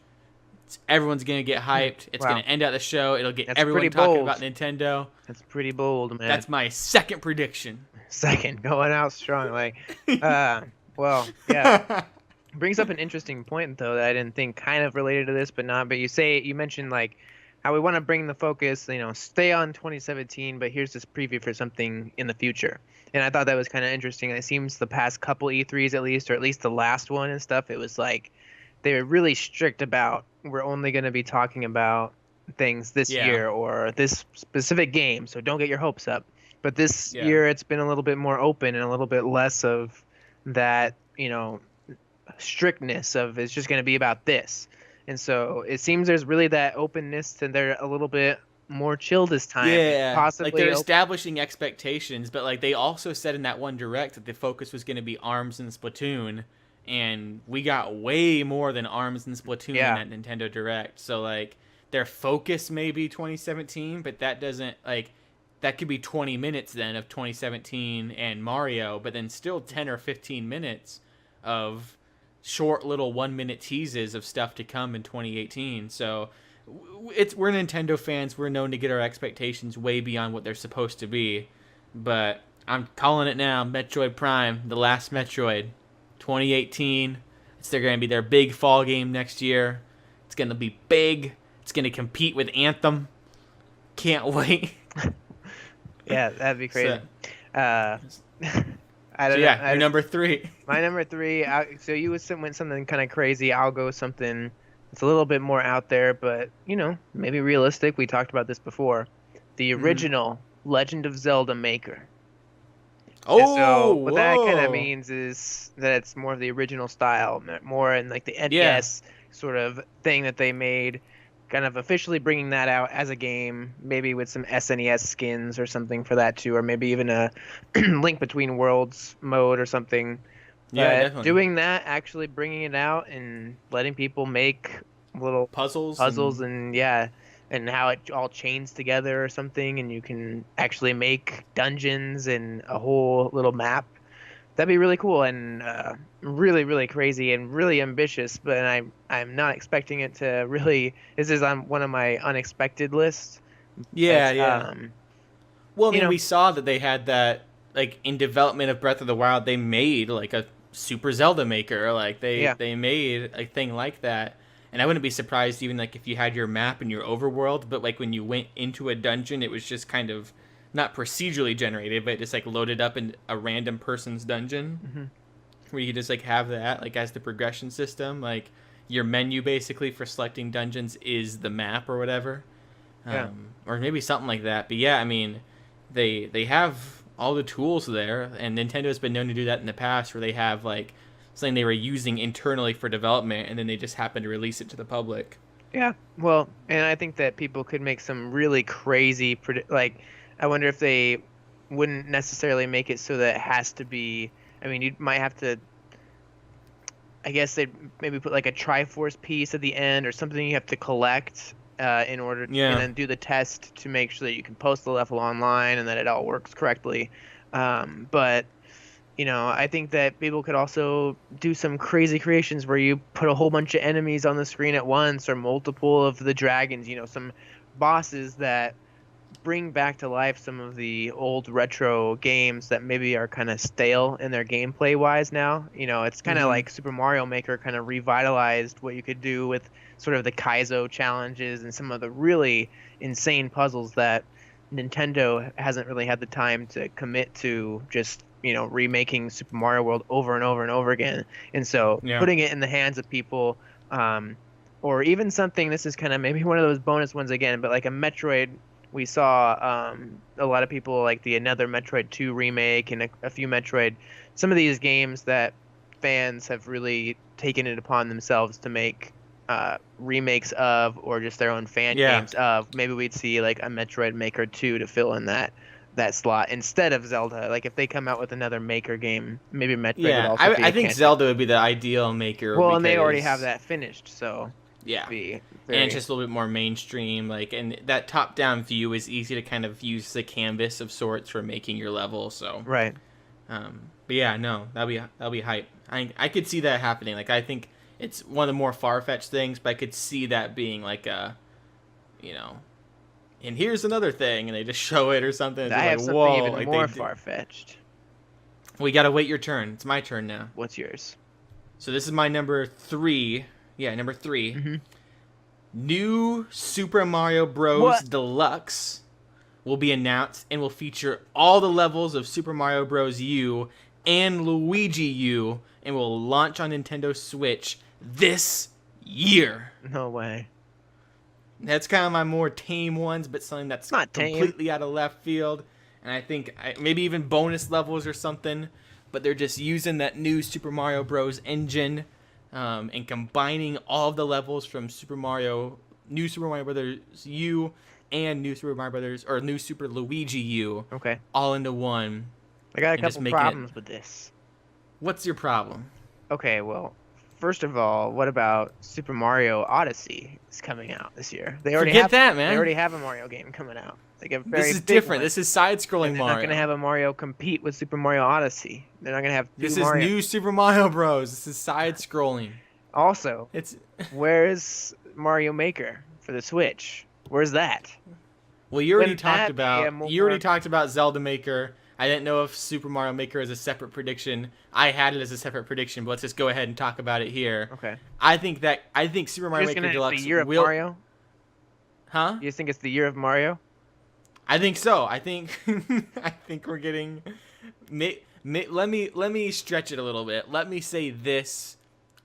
Everyone's going to get hyped. It's going to end out the show. It'll get everyone talking about Nintendo. That's pretty bold, man. That's my second prediction. Second, going out strong. Well, yeah. Brings up an interesting point, though, that I didn't think kind of related to this, but not. But you mentioned, like, how we want to bring the focus, stay on 2017, but here's this preview for something in the future. And I thought that was kind of interesting. It seems the past couple E3s, at least, or at least the last one and stuff, it was like they were really strict about, we're only going to be talking about things this year or this specific game, so don't get your hopes up. But this year, it's been a little bit more open and a little bit less of that, strictness of it's just going to be about this. And so it seems there's really that openness, and they're a little bit more chill this time. Yeah, possibly like they're establishing expectations, but like they also said in that one direct that the focus was going to be ARMS and Splatoon, and we got way more than ARMS and Splatoon in that Nintendo Direct. So like their focus may be 2017, but that doesn't that could be 20 minutes then of 2017 and Mario, but then still 10 or 15 minutes of short little 1-minute teases of stuff to come in 2018. So we're Nintendo fans. We're known to get our expectations way beyond what they're supposed to be. But I'm calling it now. Metroid Prime, the last Metroid, 2018. They're going to be their big fall game next year. It's going to be big. It's going to compete with Anthem. Can't wait. Yeah, that'd be crazy. I don't know. Your number 3. My number 3. So you went something kind of crazy. I'll go something that's a little bit more out there, but maybe realistic. We talked about this before. The original Legend of Zelda Maker. Oh, and so what that kind of means is that it's more of the original style, more in like the NES sort of thing that they made. Kind of officially bringing that out as a game, maybe with some SNES skins or something for that too, or maybe even a Link Between Worlds mode or something. Yeah, definitely. Doing that, actually bringing it out and letting people make little puzzles and how it all chains together or something, and you can actually make dungeons and a whole little map. That'd be really cool and really, really crazy and really ambitious. But I'm not expecting it to really. This is on one of my unexpected lists. Yeah. Well, I mean, we saw that they had that in development of Breath of the Wild. They made a Super Zelda Maker. They made a thing like that. And I wouldn't be surprised even if you had your map and your overworld, but when you went into a dungeon, it was just kind of not procedurally generated, but just loaded up in a random person's dungeon. where you could just like have that like as the progression system, like your menu basically for selecting dungeons is the map or whatever. Yeah. Or maybe something like that. But yeah, I mean, they have all the tools there, and Nintendo's been known to do that in the past, where they have like something they were using internally for development, and then they just happen to release it to the public. Yeah. Well, and I think that people could make some really crazy like I wonder if they wouldn't necessarily make it so that it has to be. I mean, you might have to. I guess they'd maybe put like a Triforce piece at the end or something you have to collect in order to, and then do the test to make sure that you can post the level online and that it all works correctly. But I think that people could also do some crazy creations where you put a whole bunch of enemies on the screen at once, or multiple of the dragons, some bosses that bring back to life some of the old retro games that maybe are kind of stale in their gameplay wise now. It's kind of like Super Mario Maker kind of revitalized what you could do with sort of the Kaizo challenges and some of the really insane puzzles that Nintendo hasn't really had the time to commit to just remaking Super Mario World over and over and over again. And so putting it in the hands of people, or even something, this is kind of maybe one of those bonus ones again, but like a Metroid. We saw a lot of people like the another Metroid 2 remake and a few Metroid. Some of these games that fans have really taken it upon themselves to make remakes of, or just their own fan games of. Maybe we'd see like a Metroid Maker 2 to fill in that slot instead of Zelda. Like if they come out with another Maker game, maybe Metroid would also be I think Zelda would be the ideal Maker. Well, and they already have that finished, so yeah. And it's just a little bit more mainstream, like, and that top-down view is easy to kind of use as a canvas of sorts for making your level. So right. But yeah, no, that'll be hype. I could see that happening. Like, I think it's one of the more far-fetched things, but I could see that being like a, and here's another thing, and they just show it or something. I have like, something whoa, even like more far-fetched. We gotta wait your turn. It's my turn now. What's yours? So this is my number 3. Yeah, number 3. Mm-hmm. New Super Mario Bros. Deluxe will be announced and will feature all the levels of Super Mario Bros. U and Luigi U, and will launch on Nintendo Switch this year. No way. That's kind of my more tame ones, but something that's not completely out of left field. And I think maybe even bonus levels or something, but they're just using that new Super Mario Bros. Engine. And combining all of the levels from New Super Mario Brothers U and New Super Mario Brothers, or New Super Luigi U, all into one. I got a couple problems with this. What's your problem? Okay, well, first of all, what about Super Mario Odyssey is coming out this year? They already have that, man. They already have a Mario game coming out. This is different. This is side-scrolling Mario. They're not going to have a Mario compete with Super Mario Odyssey. They're not going to have This is new Super Mario Bros. This is side-scrolling. Also, where is Mario Maker for the Switch? Where's that? Well, you already talked about Zelda Maker. I didn't know if Super Mario Maker is a separate prediction. I had it as a separate prediction, but let's just go ahead and talk about it here. Okay. I think Super Mario Maker Deluxe the year of Mario? Huh? You think it's the year of Mario? I think so. I think we're getting. Let me stretch it a little bit. Let me say this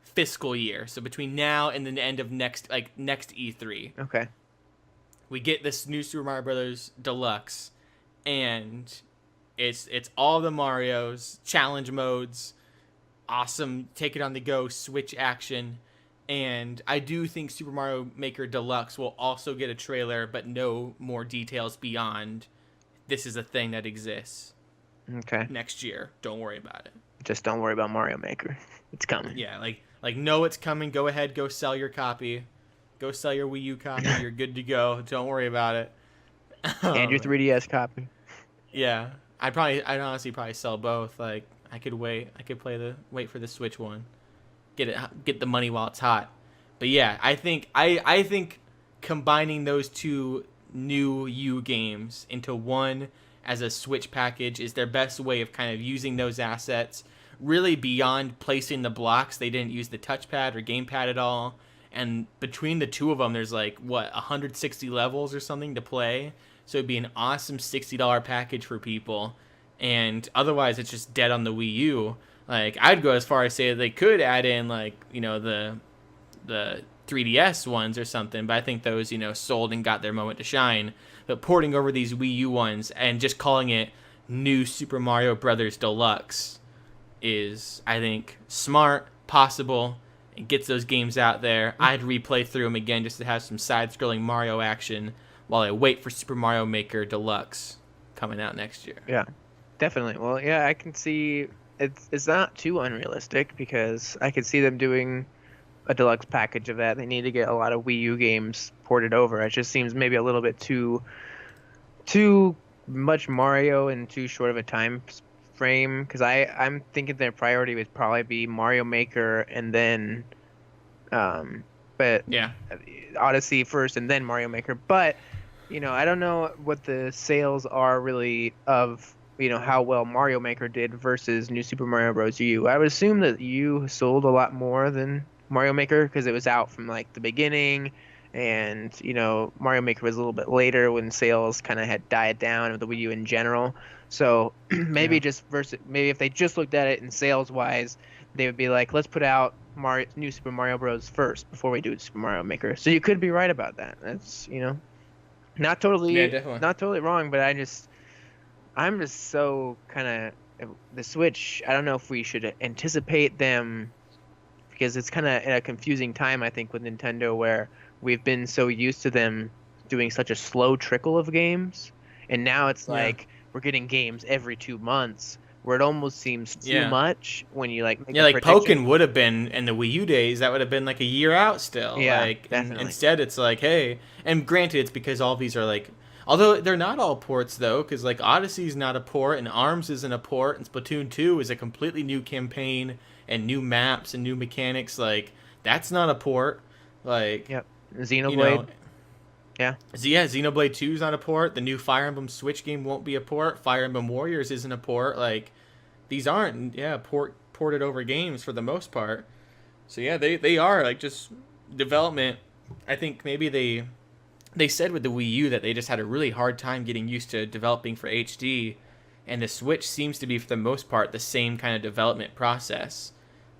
fiscal year. So between now and the end of next E3. Okay. We get this new Super Mario Brothers Deluxe, and it's all the Marios, challenge modes, awesome take it on the go Switch action. And I do think Super Mario Maker Deluxe will also get a trailer, but no more details beyond this is a thing that exists. Okay. Next year. Don't worry about it. Just don't worry about Mario Maker. It's coming. Yeah, like know it's coming. Go ahead, go sell your copy. Go sell your Wii U copy. You're good to go. Don't worry about it. And your 3DS copy. Yeah. I'd honestly probably sell both. Like I could wait. I could wait for the Switch one. Get the money while it's hot. But yeah, I think combining those two new U games into one as a Switch package is their best way of kind of using those assets. Really beyond placing the blocks, they didn't use the touchpad or gamepad at all. And between the two of them, there's 160 levels or something to play. So it'd be an awesome $60 package for people. And otherwise, it's just dead on the Wii U. Like, I'd go as far as say they could add in, like, the 3DS ones or something, but I think those, sold and got their moment to shine. But porting over these Wii U ones and just calling it New Super Mario Brothers Deluxe is, I think, smart, possible. It gets those games out there. I'd replay through them again just to have some side-scrolling Mario action while I wait for Super Mario Maker Deluxe coming out next year. Yeah, definitely. Well, yeah, I can see it's not too unrealistic because I could see them doing a deluxe package of that. They need to get a lot of Wii U games ported over. It just seems maybe a little bit too much Mario in too short of a time frame, because I'm thinking their priority would probably be Mario Maker and then but yeah, Odyssey first and then Mario Maker. But I don't know what the sales are really of how well Mario Maker did versus New Super Mario Bros. U. I would assume that U sold a lot more than Mario Maker because it was out from like the beginning, and Mario Maker was a little bit later when sales kind of had died down of the Wii U in general. So maybe maybe if they just looked at it in sales wise, they would be like, let's put out New Super Mario Bros. First before we do Super Mario Maker. So you could be right about that. That's not totally wrong, but I'm just so kind of the Switch. I don't know if we should anticipate them, because it's kind of in a confusing time, I think, with Nintendo, where we've been so used to them doing such a slow trickle of games, and now it's like we're getting games every 2 months, where it almost seems too much when you make like Pokken would have been in the Wii U days. That would have been like a year out still. Yeah, like definitely. Instead, it's like, hey, and granted, it's because all these are like, although they're not all ports though, because like Odyssey's not a port, and ARMS isn't a port, and Splatoon 2 is a completely new campaign and new maps and new mechanics. Like, that's not a port. Like, yep, Xenoblade. Xenoblade 2 is not a port. The new Fire Emblem Switch game won't be a port. Fire Emblem Warriors isn't a port. Like, these aren't ported over games for the most part. So yeah, they are like just development. I think maybe they said with the Wii U that they just had a really hard time getting used to developing for HD, and the Switch seems to be for the most part the same kind of development process.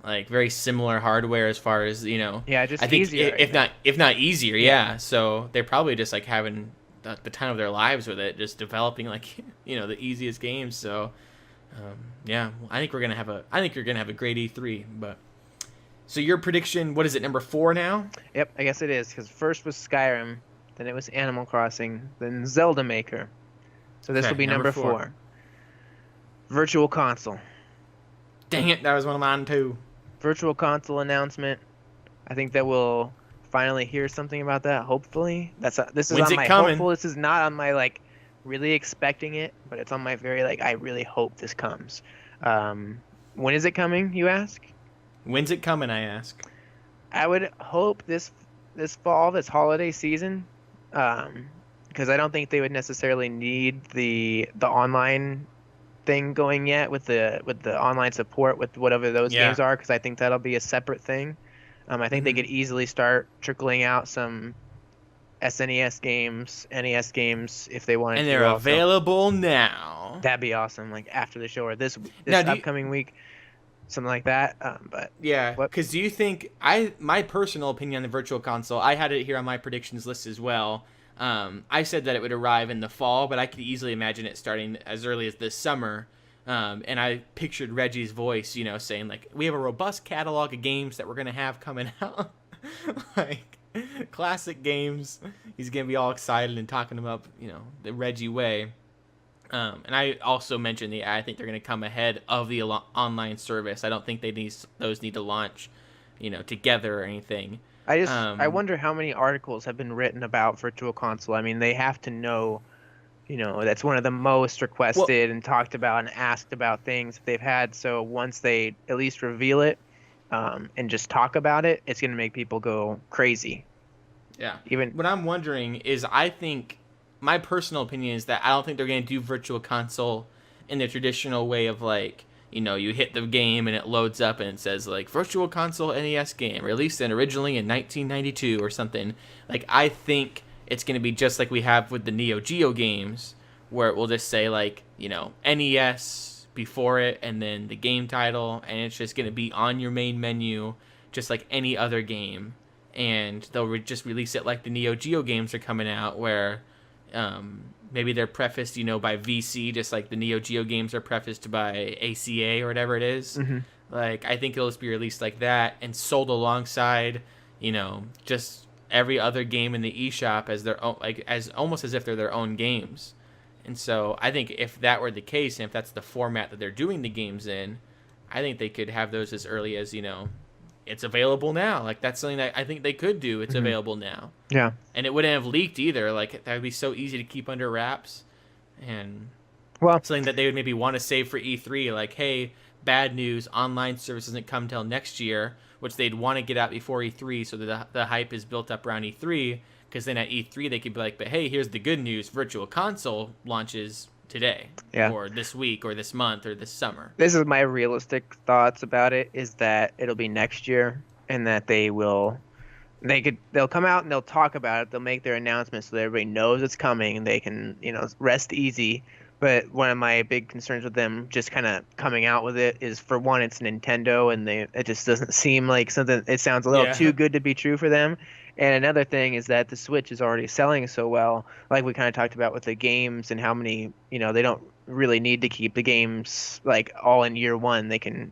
Like, very similar hardware as far as, just I think easier, if not easier. Yeah. So they're probably just like having the time of their lives with it, just developing like, the easiest games. So I think you're gonna have a great E3. But so your prediction, what is it, number 4 now? Yep, I guess it is, because first was Skyrim, then it was Animal Crossing, then Zelda Maker. So this will be number 4. Virtual Console. Dang it, that was one of mine too. Virtual Console announcement. I think that we'll finally hear something about that, hopefully. This is When's on my coming? hopeful. This is not on my really expecting it, but it's on my very I really hope this comes. When is it coming, you ask? When's it coming, I ask? I would hope this fall, this holiday season, because I don't think they would necessarily need the online thing going yet with the online support with whatever those games are, because I think that'll be a separate thing. I think they could easily start trickling out some SNES games, NES games if they wanted to. And they're available now. That'd be awesome, like after the show or this upcoming week, something like that. But yeah, because do you think my personal opinion on the Virtual Console, I had it here on my predictions list as well. I said that it would arrive in the fall, but I could easily imagine it starting as early as this summer. And I pictured Reggie's voice, saying like, we have a robust catalog of games that we're going to have coming out. Like, classic games. He's going to be all excited and talking about, the Reggie way. And I also mentioned I think they're going to come ahead of the online service. I don't think those need to launch, together or anything. I wonder how many articles have been written about Virtual Console. I mean, they have to know, that's one of the most requested and talked about and asked about things they've had. So once they at least reveal it and just talk about it, it's going to make people go crazy. Yeah. What I'm wondering is, I think my personal opinion is that I don't think they're going to do Virtual Console in the traditional way of like, you hit the game and it loads up and it says like Virtual Console NES game released originally in 1992 or something. Like, I think it's going to be just like we have with the Neo Geo games, where it will just say like, NES before it, and then the game title, and it's just going to be on your main menu, just like any other game. And they'll just release it like the Neo Geo games are coming out, where maybe they're prefaced, by VC, just like the Neo Geo games are prefaced by ACA or whatever it is. Mm-hmm. Like, I think it'll just be released like that and sold alongside, just every other game in the eShop as their own, like as almost as if they're their own games. And so I think if that were the case, and if that's the format that they're doing the games in, I think they could have those as early as, it's available now. Like, that's something that I think they could do. It's available now. Yeah. And it wouldn't have leaked either. Like, that would be so easy to keep under wraps. And something that they would maybe want to save for E3. Like, hey, bad news, online service doesn't come till next year, which they'd want to get out before E3 so that the hype is built up around E3. Because then at E3 they could be like, but hey, here's the good news. Virtual Console launches today, or this week, or this month, or this summer. This is my realistic thoughts about it, is that it'll be next year, and that they'll come out and they'll talk about it. They'll make their announcements so that everybody knows it's coming, and they can, rest easy. But one of my big concerns with them just kind of coming out with it is, for one, it's Nintendo, and it just doesn't seem like something. It sounds a little too good to be true for them. And another thing is that the Switch is already selling so well, like we kind of talked about with the games, and how many, they don't really need to keep the games like all in year one. They can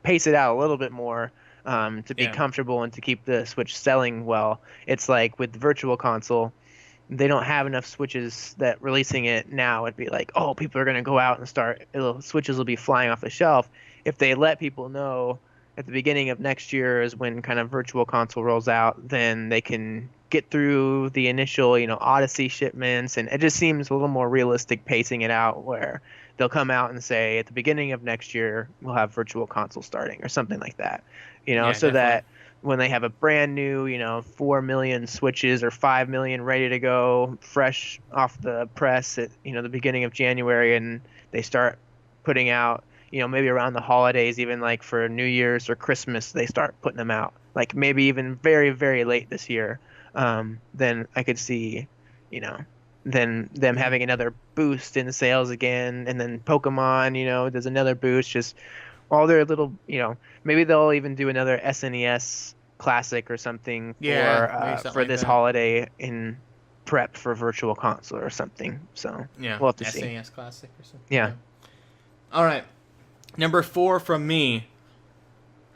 pace it out a little bit more to be comfortable and to keep the Switch selling well. It's like with the Virtual Console, they don't have enough Switches that releasing it now would be like, oh, people are going to go out and Switches will be flying off the shelf. If they let people know at the beginning of next year is when kind of Virtual Console rolls out, then they can get through the initial, Odyssey shipments, and it just seems a little more realistic pacing it out, where they'll come out and say at the beginning of next year we'll have Virtual Console starting or something like that, so definitely. That when they have a brand new, 4 million Switches or 5 million ready to go, fresh off the press at, the beginning of January, and they start putting out, maybe around the holidays, even like for New Year's or Christmas, they start putting them out, like maybe even very, very late this year. Then I could see, then them having another boost in sales again, and then Pokemon, there's another boost, just all their little, maybe they'll even do another SNES Classic or something for this holiday in prep for Virtual Console or something. So we'll have to see. SNES Classic or something. Yeah. All right. Number 4 from me,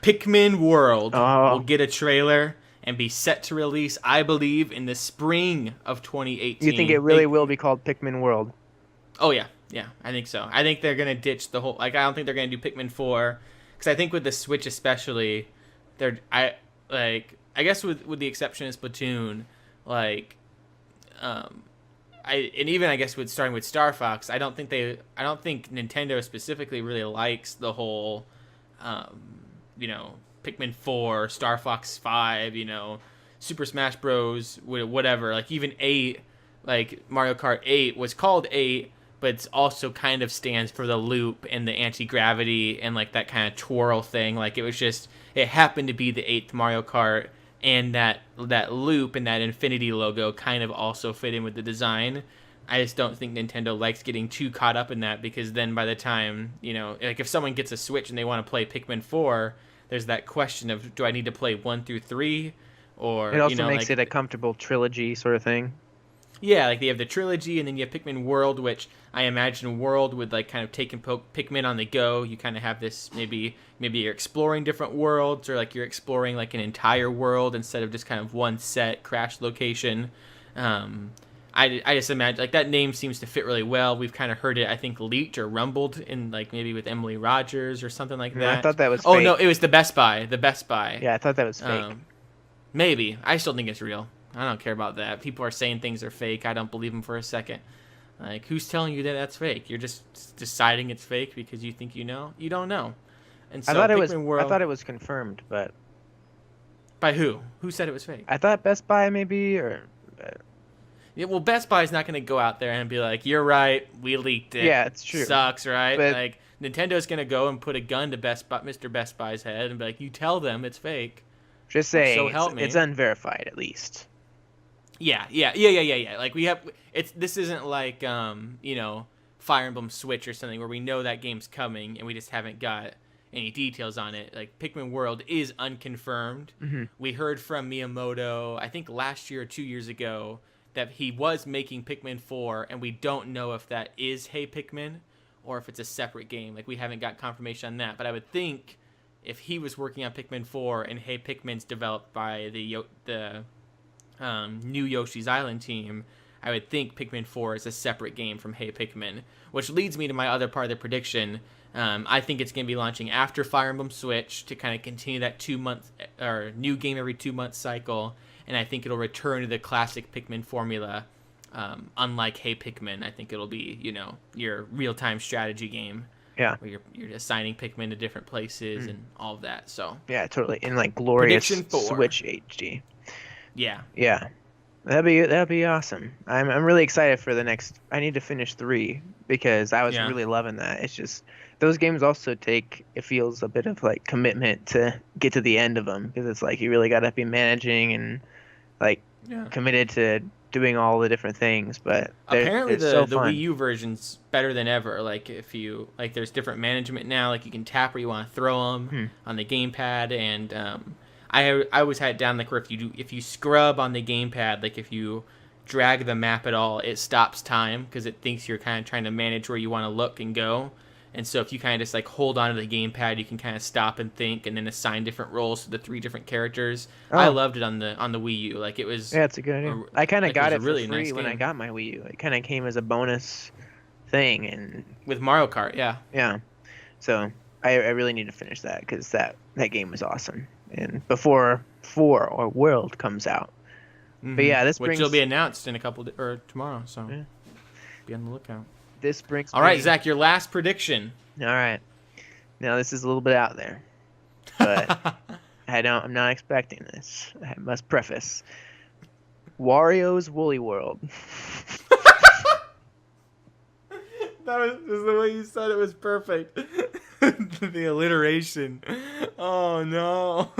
Pikmin World will get a trailer and be set to release, I believe, in the spring of 2018. You think it really will be called Pikmin World? Oh, yeah. Yeah, I think so. I think they're going to ditch the whole... Like, I don't think they're going to do Pikmin 4. Because I think with the Switch especially, I guess with the exception of Splatoon, and even I guess starting with Star Fox, I don't think Nintendo specifically really likes the whole, Pikmin 4, Star Fox 5, Super Smash Bros, whatever. Like even 8, like Mario Kart 8 was called 8, but it also kind of stands for the loop and the anti-gravity and like that kind of twirl thing. Like it happened to be the 8th Mario Kart. And that loop and that infinity logo kind of also fit in with the design. I just don't think Nintendo likes getting too caught up in that, because then by the time, like if someone gets a Switch and they want to play Pikmin 4, there's that question of, do I need to play 1 through 3? Or it also makes it a comfortable trilogy sort of thing. Yeah, like they have the trilogy, and then you have Pikmin World, which I imagine World would like kind of taking Pikmin on the go. You kind of have this maybe you're exploring different worlds, or like you're exploring like an entire world instead of just kind of one set crash location. I just imagine like that name seems to fit really well. We've kind of heard it, I think, leaked or rumbled in like maybe with Emily Rogers or something like that. I thought that was fake. Fake. No, it was the Best Buy. The Best Buy. Yeah, I thought that was fake. Maybe. I still think it's real. I don't care about that. People are saying things are fake. I don't believe them for a second. Like, who's telling you that that's fake? You're just deciding it's fake because you think you know? You don't know. And so I thought it was confirmed, but by who? Who said it was fake? I thought Best Buy maybe, or yeah, well, Best Buy's not going to go out there and be like, "You're right, we leaked it." Yeah, it's true. Sucks, right? But like Nintendo's going to go and put a gun to Mr. Best Buy's head and be like, "You tell them it's fake." Just saying, so help me. It's unverified at least. Yeah. Like this isn't like Fire Emblem Switch or something where we know that game's coming and we just haven't got any details on it. Like Pikmin World is unconfirmed. Mm-hmm. We heard from Miyamoto, I think last year or 2 years ago, that he was making Pikmin 4, and we don't know if that is Hey Pikmin or if it's a separate game. Like we haven't got confirmation on that. But I would think if he was working on Pikmin 4 and Hey Pikmin's developed by the new Yoshi's Island team, I would think Pikmin 4 is a separate game from Hey Pikmin, which leads me to my other part of the prediction. I think it's going to be launching after Fire Emblem Switch to kind of continue that 2 month or new game every 2 month cycle, and I think it'll return to the classic Pikmin formula. Unlike Hey Pikmin, I think it'll be your real time strategy game. Yeah, where you're assigning Pikmin to different places and all of that. So yeah, totally in like glorious Prediction 4. Switch HD. Yeah. That'd be awesome. I'm really excited for the next. I need to finish 3 because I was really loving that. It's just those games also it feels a bit of like commitment to get to the end of them, because it's like you really got to be managing and like committed to doing all the different things. But apparently the Wii U version's better than ever. Like if you like, there's different management now. Like you can tap where you want to throw them on the gamepad, and I always had it down like where if you scrub on the gamepad, like if you drag the map at all, it stops time because it thinks you're kind of trying to manage where you want to look and go. And so if you kind of just like hold on to the gamepad, you can kind of stop and think, and then assign different roles to the 3 different characters. Oh. I loved it on the Wii U. Like it was. Yeah, it's a good idea. I kind of got it for really free nice when game. I got my Wii U. It kind of came as a bonus thing, and with Mario Kart, yeah. Yeah. So I really need to finish that because that game was awesome. And before 4 or World comes out. But yeah, which will be announced in a couple or tomorrow, so be on the lookout. This brings all right, Zach, your last prediction. All right, now this is a little bit out there, but I'm not expecting this. I must preface. Wario's Woolly World. That was just the way you said it was perfect. The alliteration. Oh no.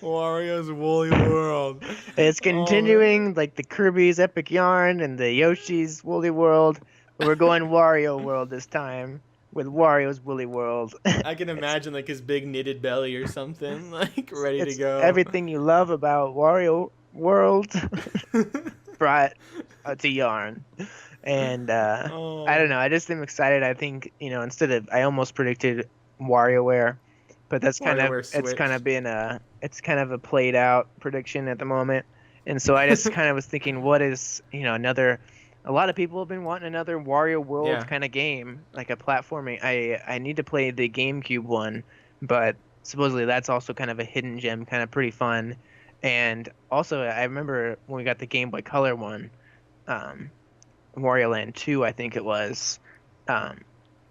Wario's Woolly World. It's continuing like the Kirby's Epic Yarn and the Yoshi's Woolly World. But we're going Wario World this time with Wario's Woolly World. I can imagine like his big knitted belly or something, like ready to go. Everything you love about Wario World brought to Yarn. And I don't know. I just am excited. I think instead of I almost predicted WarioWare, but that's kind of a played out prediction at the moment. And so I just kind of was thinking, what is another? A lot of people have been wanting another Wario World kind of game, like a platforming. I need to play the GameCube one, but supposedly that's also kind of a hidden gem, kind of pretty fun. And also, I remember when we got the Game Boy Color one. Wario Land 2, I think it was. I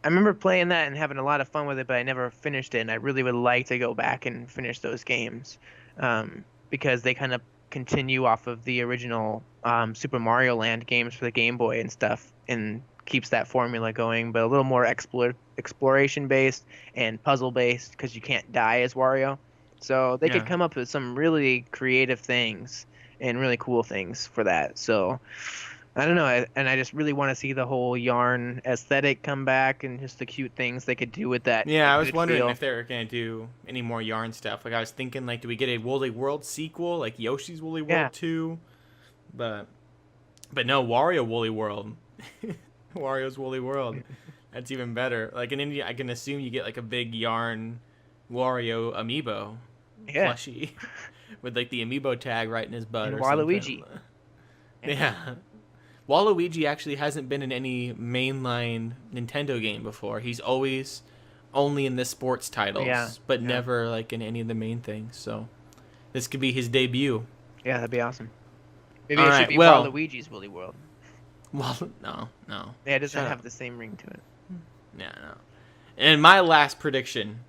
remember playing that and having a lot of fun with it, but I never finished it, and I really would like to go back and finish those games because they kind of continue off of the original Super Mario Land games for the Game Boy and stuff, and keeps that formula going, but a little more exploration-based and puzzle-based because you can't die as Wario. So they could come up with some really creative things and really cool things for that. So I don't know, and I just really want to see the whole Yarn aesthetic come back and just the cute things they could do with that. Yeah, I was wondering if they were going to do any more Yarn stuff. Like I was thinking, like, do we get a Woolly World sequel, like Yoshi's Woolly World 2? But no, Wario Woolly World. Wario's Woolly World. That's even better. Like in India, I can assume you get like a big Yarn Wario amiibo plushie with like the amiibo tag right in his butt and or Waluigi. Something. Yeah. Waluigi actually hasn't been in any mainline Nintendo game before. He's always only in the sports titles, but never like in any of the main things. So this could be his debut. Yeah, that'd be awesome. Maybe it should be Waluigi's Woolly World. Well, no. Yeah, it doesn't have the same ring to it. Yeah, no. And my last prediction,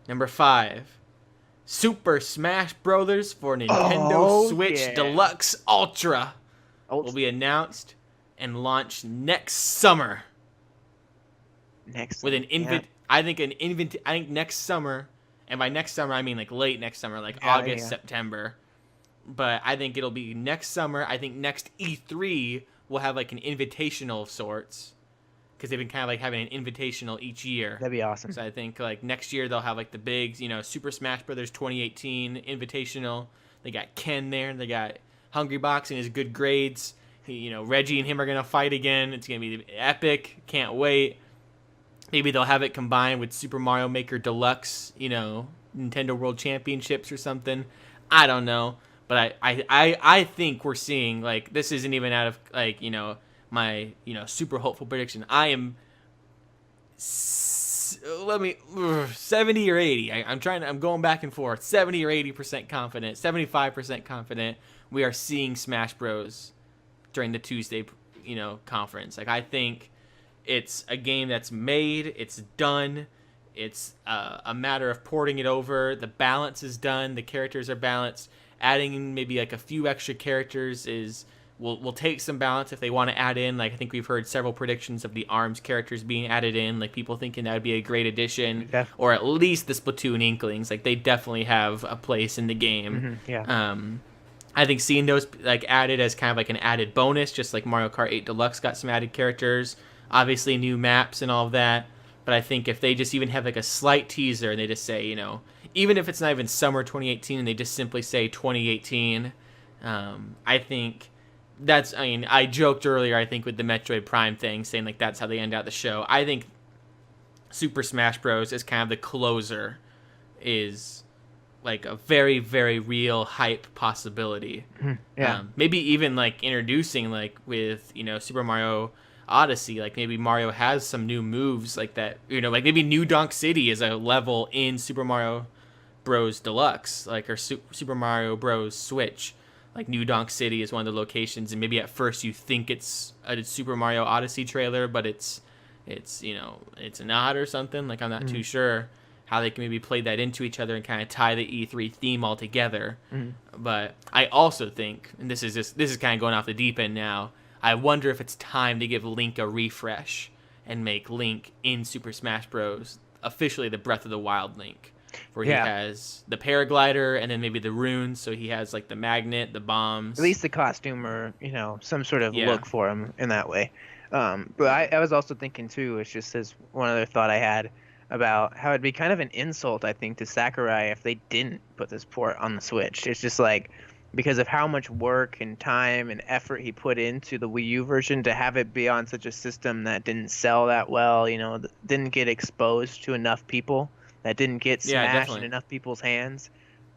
number 5, Super Smash Brothers for Nintendo Switch Deluxe Ultra will be announced and launched next summer. With an I think next summer, and by next summer I mean like late next summer, like August, September. but I think it'll be next summer. I think next E3 will have like an invitational of sorts, because they've been kind of like having an invitational each year. That'd be awesome. So I think like next year they'll have like the big, Super Smash Brothers 2018 invitational. They got Ken there. They got Hungry Box and his good grades. Reggie and him are gonna fight again. It's gonna be epic. Can't wait. Maybe they'll have it combined with Super Mario Maker Deluxe. Nintendo World Championships or something. I don't know, but I think we're seeing, like, this isn't even out of like my super hopeful prediction. I am 70 or 80. I'm going back and forth. 70 or 80% confident. 75% confident we are seeing Smash Bros during the Tuesday conference. Like, I think it's a game that's made. It's done. It's a matter of porting it over. The balance is done. The characters are balanced. Adding in maybe like a few extra characters will take some balance if they want to add in. Like, I think we've heard several predictions of the ARMS characters being added in. Like, people thinking that would be a great addition, or at least the Splatoon Inklings. Like, they definitely have a place in the game. Mm-hmm. Yeah. I think seeing those like added as kind of like an added bonus, just like Mario Kart 8 Deluxe got some added characters, obviously new maps and all of that. But I think if they just even have like a slight teaser and they just say, even if it's not even summer 2018 and they just simply say 2018, I think that's, I joked earlier, I think, with the Metroid Prime thing, saying like that's how they end out the show. I think Super Smash Bros. Is kind of the closer, is like a very, very real hype possibility. Yeah. Maybe even like introducing, like with, Super Mario Odyssey, like maybe Mario has some new moves like that, like maybe New Donk City is a level in Super Mario Bros. Deluxe, like, or Super Mario Bros. Switch. Like, New Donk City is one of the locations, and maybe at first you think it's a Super Mario Odyssey trailer, but it's not or something. Like, I'm not too sure how they can maybe play that into each other and kind of tie the E3 theme all together. But I also think, and this is kind of going off the deep end now, I wonder if it's time to give Link a refresh and make Link in Super Smash Bros. Officially the Breath of the Wild Link, where he has the paraglider and then maybe the runes, so he has like the magnet, the bombs. At least the costume, or some sort of look for him in that way. But I was also thinking too, it's just as one other thought I had about how it'd be kind of an insult, I think, to Sakurai if they didn't put this port on the Switch. It's just like, because of how much work and time and effort he put into the Wii U version, to have it be on such a system that didn't sell that well, didn't get exposed to enough people, that didn't get smashed in enough people's hands,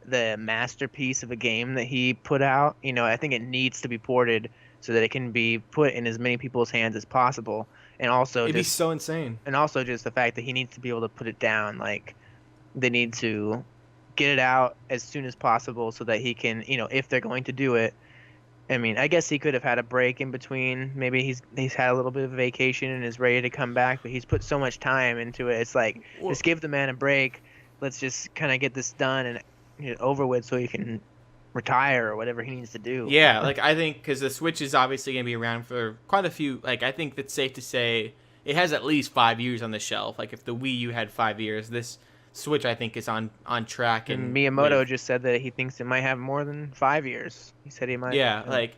the masterpiece of a game that he put out, I think it needs to be ported so that it can be put in as many people's hands as possible. And also it'd be so insane. And also just the fact that he needs to be able to put it down. Like, they need to get it out as soon as possible so that he can, if they're going to do it. I guess he could have had a break in between. Maybe he's had a little bit of a vacation and is ready to come back, but he's put so much time into it. It's like, just give the man a break. Let's just kind of get this done and over with so he can retire or whatever he needs to do. Yeah, like, I think because the Switch is obviously going to be around for quite a few, like, I think it's safe to say it has at least 5 years on the shelf. Like, if the Wii U had 5 years, this Switch, I think, is on track. And Miyamoto just said that he thinks it might have more than 5 years. He said he might. Yeah, like,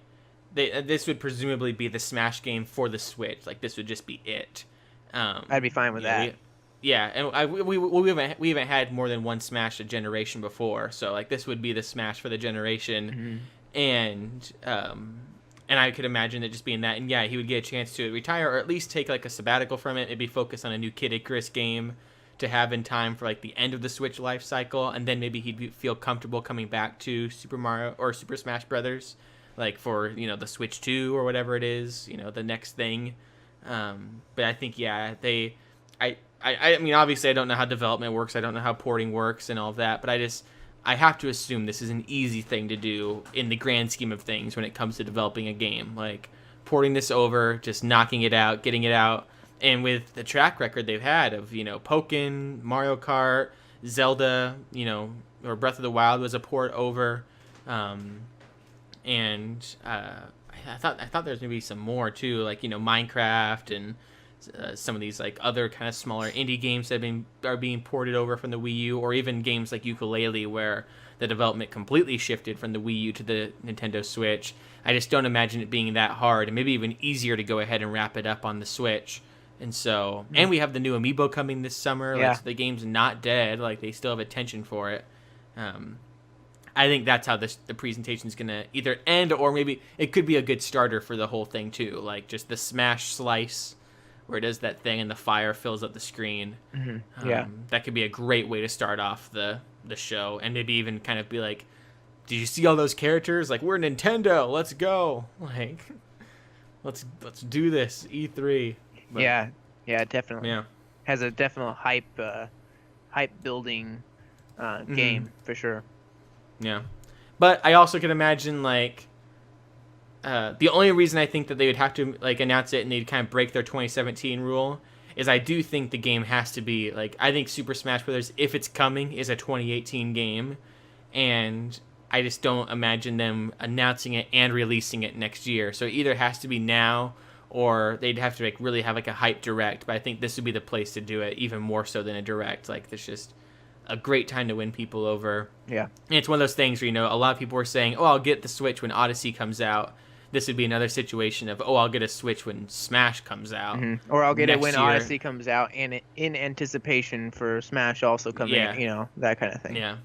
this would presumably be the Smash game for the Switch. Like, this would just be it. I'd be fine with that. And we haven't had more than one Smash a generation before, so like this would be the Smash for the generation, and I could imagine it just being that, and he would get a chance to retire or at least take like a sabbatical from it, maybe focus on a new Kid Icarus game to have in time for like the end of the Switch life cycle, and then maybe he'd feel comfortable coming back to Super Mario or Super Smash Brothers, like for the Switch 2 or whatever it is, the next thing. But I think I mean, obviously, I don't know how development works. I don't know how porting works and all of that. But I have to assume this is an easy thing to do in the grand scheme of things when it comes to developing a game. Like, porting this over, just knocking it out, getting it out. And with the track record they've had of, Pokken, Mario Kart, Zelda, or Breath of the Wild was a port over. I thought there was going to be some more, too, like, Minecraft and some of these like other kind of smaller indie games that are being ported over from the Wii U, or even games like Yooka-Laylee where the development completely shifted from the Wii U to the Nintendo Switch. I just don't imagine it being that hard, and maybe even easier to go ahead and wrap it up on the Switch. And so, and we have the new Amiibo coming this summer. Yeah. Like, so the game's not dead. Like, they still have attention for it. I think that's how the presentation is going to either end, or maybe it could be a good starter for the whole thing, too. Like, just the smash slice where it does that thing and the fire fills up the screen. Mm-hmm. Yeah. That could be a great way to start off the show, and maybe even kind of be like, did you see all those characters? Like, we're Nintendo. Let's go. Like, let's do this. E3. But, yeah, definitely. Yeah. Has a definite hype building game for sure. Yeah. But I also can imagine, like, the only reason I think that they would have to, like, announce it and they'd kind of break their 2017 rule is I do think the game has to be, like, I think Super Smash Bros., if it's coming, is a 2018 game. And I just don't imagine them announcing it and releasing it next year. So it either has to be now, or they'd have to, like, really have, like, a hype direct. But I think this would be the place to do it, even more so than a direct. Like, there's just a great time to win people over. Yeah. And it's one of those things where, you know, a lot of people are saying, oh, I'll get the Switch when Odyssey comes out. This would be another situation of, oh, I'll get a Switch when Smash comes out. Mm-hmm. Or I'll get it when year. Odyssey comes out, and in anticipation for Smash also coming, you know, that kind of thing. Yeah.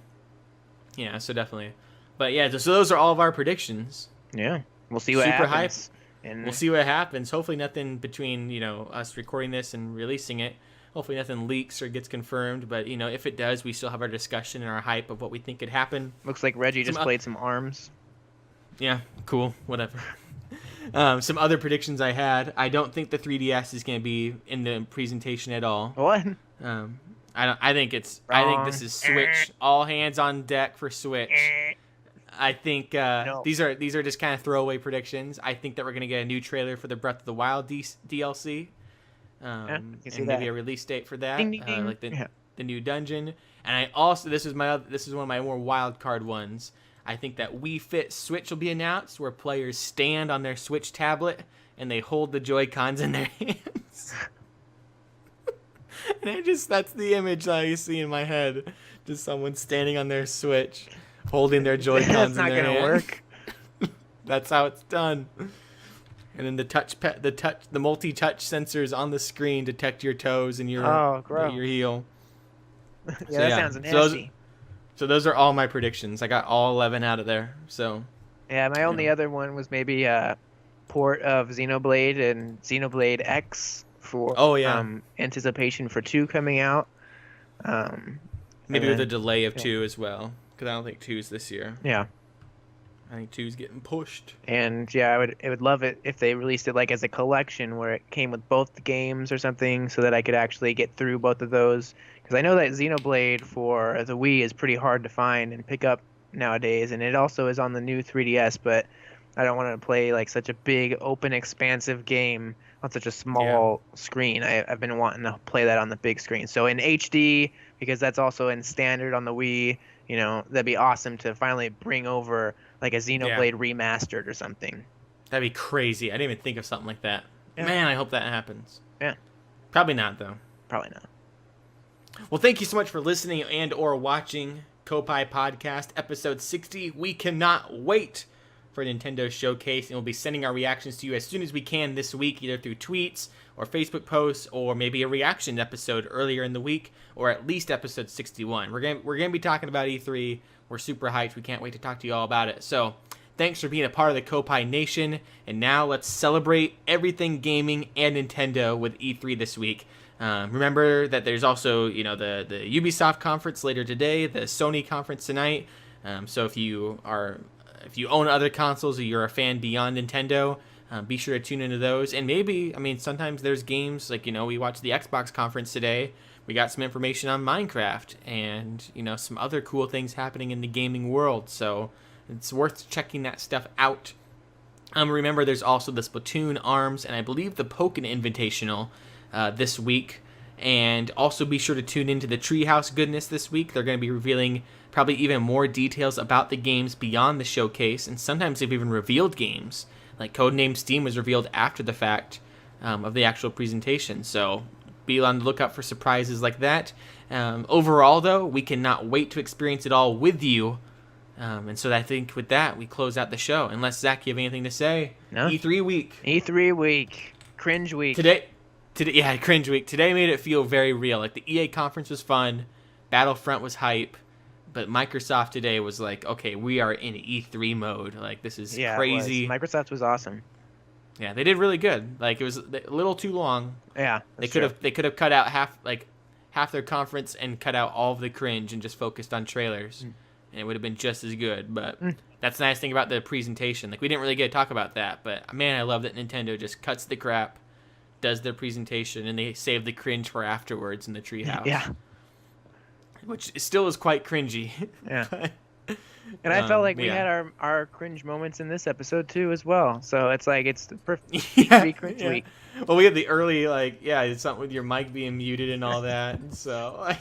Yeah, so definitely. But yeah, so those are all of our predictions. Yeah. We'll see what Super happens. And we'll see what happens. Hopefully nothing between, you know, us recording this and releasing it. Hopefully nothing leaks or gets confirmed. But, you know, if it does, we still have our discussion and our hype of what we think could happen. Looks like Reggie just played some ARMS. Yeah, cool. Whatever. Some other predictions I had. I don't think the 3DS is going to be in the presentation at all. What? I think this is Switch. All hands on deck for Switch. I think No. these are just kind of throwaway predictions. I think that we're going to get a new trailer for the Breath of the Wild DLC. And maybe a release date for that. Ding, ding, ding. Like the new dungeon. And I also this is one of my more wild card ones. I think that Wii Fit Switch will be announced, where players stand on their Switch tablet and they hold the Joy-Cons in their hands. And that's the image that I see in my head. Just someone standing on their Switch, holding their Joy-Cons in their hands. That's not gonna work. That's how it's done. And then the multi-touch sensors on the screen detect your toes and your heel. That sounds nasty. So those are all my predictions. I got all 11 out of there. So yeah, my only other one was maybe a port of Xenoblade and Xenoblade X for anticipation for 2 coming out. Maybe with a delay of 2 as well, because I don't think 2's this year. Yeah. I think 2's getting pushed. And yeah, I would love it if they released it like as a collection where it came with both the games or something, so that I could actually get through both of those. Because I know that Xenoblade for the Wii is pretty hard to find and pick up nowadays, and it also is on the new 3DS, but I don't want to play like such a big, open, expansive game on such a small screen. I've been wanting to play that on the big screen. So in HD, because that's also in standard on the Wii, you know, that'd be awesome to finally bring over like a Xenoblade remastered or something. That'd be crazy. I didn't even think of something like that. Yeah. Man, I hope that happens. Yeah. Probably not, though. Probably not. Well, thank you so much for listening and or watching Koppai Podcast, episode 60. We cannot wait for Nintendo Showcase, and we'll be sending our reactions to you as soon as we can this week, either through tweets or Facebook posts, or maybe a reaction episode earlier in the week, or at least episode 61. We're gonna be talking about E3. We're super hyped. We can't wait to talk to you all about it. So, thanks for being a part of the Koppai Nation, and now let's celebrate everything gaming and Nintendo with E3 this week. Remember that there's also, you know, the Ubisoft conference later today, the Sony conference tonight. So if you own other consoles or you're a fan beyond Nintendo, be sure to tune into those. And maybe, I mean, sometimes there's games like, you know, we watched the Xbox conference today. We got some information on Minecraft and, you know, some other cool things happening in the gaming world. So it's worth checking that stuff out. Remember, there's also the Splatoon, ARMS, and I believe the Pokken Invitational this week. And also be sure to tune into the Treehouse goodness this week. They're going to be revealing probably even more details about the games beyond the showcase, and sometimes they've even revealed games. Like Codename Steam was revealed after the fact of the actual presentation. So be on the lookout for surprises like that. Overall, though, we cannot wait to experience it all with you And so I think with that, we close out the show. Unless, Zach, you have anything to say? No. E3 week. E3 week. Cringe week. Today, yeah, cringe week. Today made it feel very real. Like, the EA conference was fun. Battlefront was hype. But Microsoft today was like, okay, we are in E3 mode. Like, this is crazy. Microsoft was awesome. Yeah, they did really good. Like, it was a little too long. Yeah, they could have cut out half their conference and cut out all of the cringe and just focused on trailers, and it would have been just as good. But that's the nice thing about the presentation. Like, we didn't really get to talk about that, but man, I love that Nintendo just cuts the crap, does their presentation, and they save the cringe for afterwards in the treehouse. Yeah. Which still is quite cringy. Yeah. And I felt like we had our cringe moments in this episode too as well. So it's like it's the perfect cringe week. Well, we had the early it's something with your mic being muted and all that. So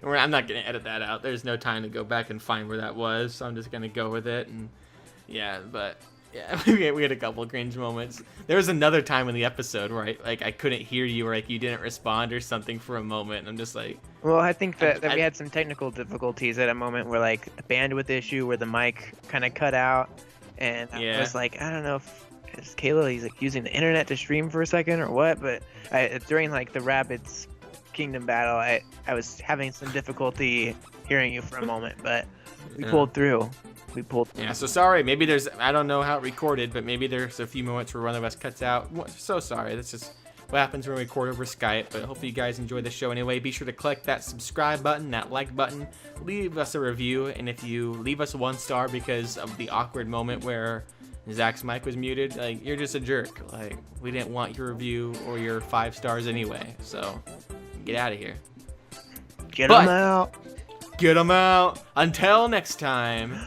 I'm not gonna edit that out. There's no time to go back and find where that was. So I'm just gonna go with it. And we had a couple of cringe moments. There was another time in the episode where I couldn't hear you, or you didn't respond or something for a moment. And I'm just like. Well, I think that we had some technical difficulties at a moment where a bandwidth issue where the mic kind of cut out, and I was like, I don't know if it's Kayla. He's using the internet to stream for a second or what, but during the Rabbids Kingdom battle, I was having some difficulty hearing you for a moment, but we pulled through. Yeah, so sorry. Maybe I don't know how it recorded, but maybe there's a few moments where one of us cuts out. So sorry. That's just what happens when we record over Skype. But hopefully you guys enjoy the show anyway. Be sure to click that subscribe button, that like button. Leave us a review. And if you leave us 1 star because of the awkward moment where Zach's mic was muted, you're just a jerk. We didn't want your review or your 5 stars anyway. So get out of here. Get them out. Get them out. Until next time.